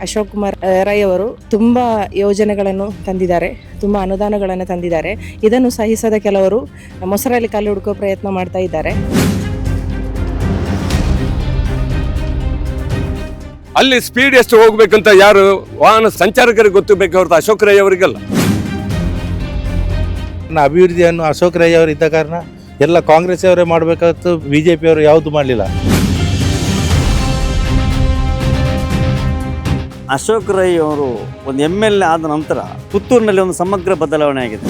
ಅಶೋಕ್ ಕುಮಾರ್ ರೈ ಅವರು ತುಂಬ ಯೋಜನೆಗಳನ್ನು ತಂದಿದ್ದಾರೆ, ತುಂಬ ಅನುದಾನಗಳನ್ನು ತಂದಿದ್ದಾರೆ. ಇದನ್ನು ಸಹಿಸದ ಕೆಲವರು ಮೊಸರಲ್ಲಿ ಕಲ್ಲು ಹುಡುಕೋ ಪ್ರಯತ್ನ ಮಾಡ್ತಾ ಇದ್ದಾರೆ. ಅಲ್ಲಿ ಸ್ಪೀಡ್ ಎಷ್ಟು ಹೋಗ್ಬೇಕಂತ ಯಾರು ವಾಹನ ಸಂಚಾರಕರಿಗೆ ಗೊತ್ತಿರಬೇಕು ಹೊರತು ಅಶೋಕ್ ರೈ ಅವರಿಗಲ್ಲ. ಅಭಿವೃದ್ಧಿಯನ್ನು ಅಶೋಕ್ ರೈ ಅವರು ಇದ್ದ ಕಾರಣ ಎಲ್ಲ ಕಾಂಗ್ರೆಸ್ ಅವರೇ ಮಾಡಬೇಕಾದ್ದು, ಬಿಜೆಪಿ ಅವರು ಯಾವುದು ಮಾಡಲಿಲ್ಲ. ಅಶೋಕ್ ರೈ ಅವರು ಒಂದು MLA ಆದ ನಂತರ ಪುತ್ತೂರಿನಲ್ಲಿ ಒಂದು ಸಮಗ್ರ ಬದಲಾವಣೆ ಆಗಿದೆ.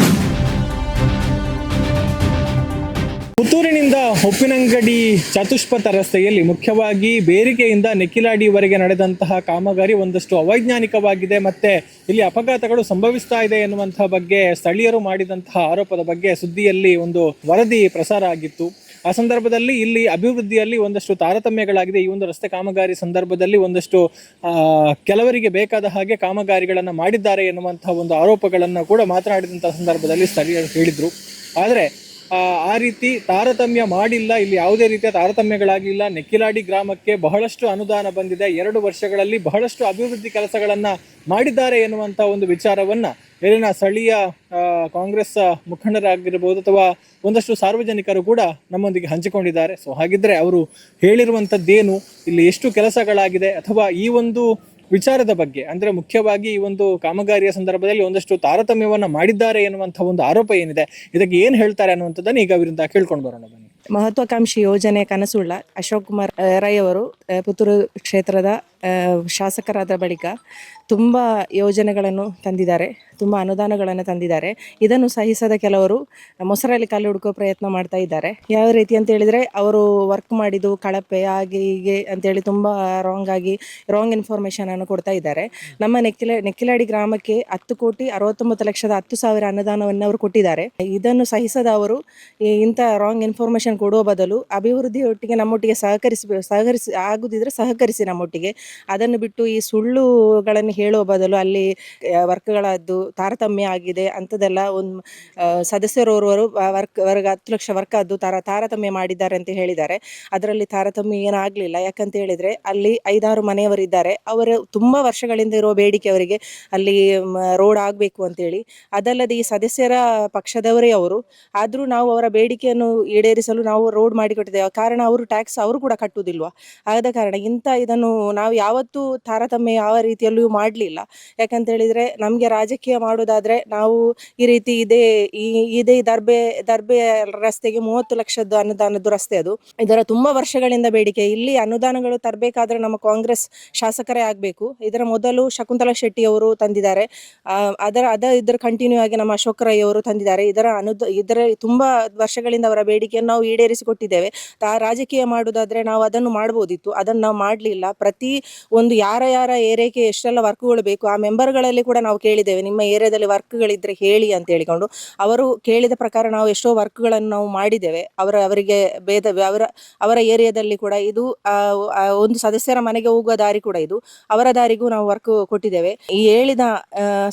ಪುತ್ತೂರಿನಿಂದ ಉಪ್ಪಿನಂಗಡಿ ಚತುಷ್ಪಥ ರಸ್ತೆಯಲ್ಲಿ ಮುಖ್ಯವಾಗಿ ಬೇರಿಕೆಯಿಂದ ನೆಕ್ಕಿಲಾಡಿವರೆಗೆ ನಡೆದಂತಹ ಕಾಮಗಾರಿ ಒಂದಷ್ಟು ಅವೈಜ್ಞಾನಿಕವಾಗಿದೆ, ಮತ್ತೆ ಇಲ್ಲಿ ಅಪಘಾತಗಳು ಸಂಭವಿಸ್ತಾ ಇದೆ ಎನ್ನುವಂತಹ ಬಗ್ಗೆ ಸ್ಥಳೀಯರು ಮಾಡಿದಂತಹ ಆರೋಪದ ಬಗ್ಗೆ ಸುದ್ದಿಯಲ್ಲಿ ಒಂದು ವರದಿ ಪ್ರಸಾರ ಆಗಿತ್ತು. ಆ ಸಂದರ್ಭದಲ್ಲಿ ಇಲ್ಲಿ ಅಭಿವೃದ್ಧಿಯಲ್ಲಿ ಒಂದಷ್ಟು ತಾರತಮ್ಯಗಳಾಗಿದೆ. ಈ ಒಂದು ರಸ್ತೆ ಕಾಮಗಾರಿ ಸಂದರ್ಭದಲ್ಲಿ ಒಂದಷ್ಟು ಕೆಲವರಿಗೆ ಬೇಕಾದ ಹಾಗೆ ಕಾಮಗಾರಿಗಳನ್ನು ಮಾಡಿದ್ದಾರೆ ಎನ್ನುವಂತಹ ಒಂದು ಆರೋಪಗಳನ್ನು ಕೂಡ ಮಾತನಾಡಿದಂತಹ ಸಂದರ್ಭದಲ್ಲಿ ಸ್ಥಳೀಯರು ಹೇಳಿದರು. ಆದರೆ ಆ ರೀತಿ ತಾರತಮ್ಯ ಮಾಡಿಲ್ಲ, ಇಲ್ಲಿ ಯಾವುದೇ ರೀತಿಯ ತಾರತಮ್ಯಗಳಾಗಿಲ್ಲ. ನೆಕ್ಕಿಲಾಡಿ ಗ್ರಾಮಕ್ಕೆ ಬಹಳಷ್ಟು ಅನುದಾನ ಬಂದಿದೆ, 2 ವರ್ಷಗಳಲ್ಲಿ ಬಹಳಷ್ಟು ಅಭಿವೃದ್ಧಿ ಕೆಲಸಗಳನ್ನು ಮಾಡಿದ್ದಾರೆ ಎನ್ನುವಂಥ ಒಂದು ವಿಚಾರವನ್ನು ಇಲ್ಲಿನ ಸ್ಥಳೀಯ ಕಾಂಗ್ರೆಸ್ ಮುಖಂಡರಾಗಿರ್ಬೋದು ಅಥವಾ ಒಂದಷ್ಟು ಸಾರ್ವಜನಿಕರು ಕೂಡ ನಮ್ಮೊಂದಿಗೆ ಹಂಚಿಕೊಂಡಿದ್ದಾರೆ. ಸೊ ಹಾಗಿದ್ರೆ ಅವರು ಹೇಳಿರುವಂಥದ್ದೇನು, ಇಲ್ಲಿ ಎಷ್ಟು ಕೆಲಸಗಳಾಗಿದೆ ಅಥವಾ ಈ ಒಂದು ವಿಚಾರದ ಬಗ್ಗೆ, ಅಂದರೆ ಮುಖ್ಯವಾಗಿ ಈ ಒಂದು ಕಾಮಗಾರಿಯ ಸಂದರ್ಭದಲ್ಲಿ ಒಂದಷ್ಟು ತಾರತಮ್ಯವನ್ನು ಮಾಡಿದ್ದಾರೆ ಎನ್ನುವಂಥ ಒಂದು ಆರೋಪ ಏನಿದೆ, ಇದಕ್ಕೆ ಏನು ಹೇಳ್ತಾರೆ ಅನ್ನುವಂಥದ್ದನ್ನು ಈಗ ಅವರಿಂದ ಕೇಳ್ಕೊಂಡು ಬರೋಣ ಬನ್ನಿ. ಮಹತ್ವಾಕಾಂಕ್ಷಿ ಯೋಜನೆ ಕನಸುಳ್ಳ ಅಶೋಕ್ ಕುಮಾರ್ ರೈ ಅವರು ಪುತ್ತೂರು ಕ್ಷೇತ್ರದ ಶಾಸಕರಾದ ಬಳಿಕ ತುಂಬ ಯೋಜನೆಗಳನ್ನು ತಂದಿದ್ದಾರೆ, ತುಂಬ ಅನುದಾನಗಳನ್ನು ತಂದಿದ್ದಾರೆ. ಇದನ್ನು ಸಹಿಸದ ಕೆಲವರು ಮೊಸರಲ್ಲಿ ಕಲ್ಲು ಹುಡುಕೋ ಪ್ರಯತ್ನ ಮಾಡ್ತಾ ಇದ್ದಾರೆ. ಯಾವ ರೀತಿ ಅಂತ ಹೇಳಿದರೆ, ಅವರು ವರ್ಕ್ ಮಾಡಿದ್ದು ಕಳಪೆ ಹಾಗೆ ಹೀಗೆ ಅಂತೇಳಿ ತುಂಬ ರಾಂಗ್ ಇನ್ಫಾರ್ಮೇಷನನ್ನು ಕೊಡ್ತಾ ಇದ್ದಾರೆ. ನಮ್ಮ ನೆಕ್ಕಿಲಾಡಿ ಗ್ರಾಮಕ್ಕೆ 10,69,10,10,000 ಅನುದಾನವನ್ನು ಅವರು ಕೊಟ್ಟಿದ್ದಾರೆ. ಇದನ್ನು ಸಹಿಸದ ಅವರು ಇಂಥ ರಾಂಗ್ ಇನ್ಫಾರ್ಮೇಷನ್ ಕೊಡುವ ಬದಲು ಅಭಿವೃದ್ಧಿಯೊಟ್ಟಿಗೆ ನಮ್ಮೊಟ್ಟಿಗೆ ಸಹಕರಿಸಿ ಆಗುದಿದ್ರೆ ಸಹಕರಿಸಿ ನಮ್ಮೊಟ್ಟಿಗೆ. ಅದನ್ನು ಬಿಟ್ಟು ಈ ಸುಳ್ಳುಗಳನ್ನು ಹೇಳುವ ಬದಲು ಅಲ್ಲಿ ವರ್ಕ್ಗಳದ್ದು ತಾರತಮ್ಯ ಆಗಿದೆ ಅಂಥದ್ದೆಲ್ಲ ಒಂದು ಸದಸ್ಯರವರು ವರ್ಕ್ 10 ಲಕ್ಷ ವರ್ಕ್ ಅದು ತಾರತಮ್ಯ ಮಾಡಿದ್ದಾರೆ ಅಂತ ಹೇಳಿದ್ದಾರೆ. ಅದರಲ್ಲಿ ತಾರತಮ್ಯ ಏನಾಗಲಿಲ್ಲ. ಯಾಕಂತ ಹೇಳಿದರೆ ಅಲ್ಲಿ 5-6 ಮನೆಯವರಿದ್ದಾರೆ, ಅವರು ತುಂಬ ವರ್ಷಗಳಿಂದ ಇರುವ ಬೇಡಿಕೆ ಅವರಿಗೆ ಅಲ್ಲಿ ರೋಡ್ ಆಗಬೇಕು ಅಂತೇಳಿ. ಅದಲ್ಲದೆ ಈ ಸದಸ್ಯರ ಪಕ್ಷದವರೇ ಅವರು, ಆದರೂ ನಾವು ಅವರ ಬೇಡಿಕೆಯನ್ನು ಈಡೇರಿಸಲು ನಾವು ರೋಡ್ ಮಾಡಿಕೊಟ್ಟಿದ್ದೇವೆ. ಕಾರಣ ಅವರು ಟ್ಯಾಕ್ಸ್ ಅವರು ಕೂಡ ಕಟ್ಟುವುದಿಲ್ವ, ಆದ ಕಾರಣ ಇದನ್ನು ನಾವು ಯಾವತ್ತೂ ತಾರತಮ್ಯ ಯಾವ ರೀತಿಯಲ್ಲೂ ಮಾಡಲಿಲ್ಲ. ಯಾಕಂತ ಹೇಳಿದರೆ ನಮಗೆ ರಾಜಕೀಯ ಮಾಡೋದಾದರೆ ನಾವು ಈ ರೀತಿ ಇದೇ ದರ್ಬೆ ರಸ್ತೆಗೆ 30 ಲಕ್ಷದ ಅನುದಾನದ ರಸ್ತೆ, ಅದು ಇದರ ತುಂಬ ವರ್ಷಗಳಿಂದ ಬೇಡಿಕೆ. ಇಲ್ಲಿ ಅನುದಾನಗಳು ತರಬೇಕಾದ್ರೆ ನಮ್ಮ ಕಾಂಗ್ರೆಸ್ ಶಾಸಕರೇ ಆಗಬೇಕು. ಇದರ ಮೊದಲು ಶಕುಂತಲಾ ಶೆಟ್ಟಿ ಅವರು ತಂದಿದ್ದಾರೆ, ಇದರ ಕಂಟಿನ್ಯೂ ಆಗಿ ನಮ್ಮ ಅಶೋಕ್ ರೈ ಅವರು ತಂದಿದ್ದಾರೆ. ಇದರ ತುಂಬ ವರ್ಷಗಳಿಂದ ಅವರ ಬೇಡಿಕೆಯನ್ನು ನಾವು ಈಡೇರಿಸಿಕೊಟ್ಟಿದ್ದೇವೆ. ರಾಜಕೀಯ ಮಾಡೋದಾದರೆ ನಾವು ಅದನ್ನು ಮಾಡ್ಬೋದಿತ್ತು, ಅದನ್ನು ನಾವು ಮಾಡಲಿಲ್ಲ. ಪ್ರತಿ ಒಂದು ಯಾರ ಏರಿಯಾಕ್ಕೆ ಎಷ್ಟೆಲ್ಲ ವರ್ಕ್ಗಳು ಬೇಕು ಆ ಮೆಂಬರ್ಗಳಲ್ಲಿ ಕೂಡ ನಾವು ಕೇಳಿದ್ದೇವೆ, ನಿಮ್ಮ ಏರಿಯಾದಲ್ಲಿ ವರ್ಕ್ಗಳಿದ್ರೆ ಹೇಳಿ ಅಂತ ಹೇಳಿಕೊಂಡು. ಅವರು ಕೇಳಿದ ಪ್ರಕಾರ ನಾವು ಎಷ್ಟೋ ವರ್ಕ್ಗಳನ್ನು ನಾವು ಮಾಡಿದ್ದೇವೆ. ಅವರಿಗೆ ಅವರ ಏರಿಯಾದಲ್ಲಿ ಕೂಡ ಇದು ಒಂದು ಸದಸ್ಯರ ಮನೆಗೆ ಹೋಗುವ ದಾರಿ ಕೂಡ ಇದು, ಅವರ ದಾರಿಗೂ ನಾವು ವರ್ಕ್ ಕೊಟ್ಟಿದ್ದೇವೆ. ಈ ಹೇಳಿದ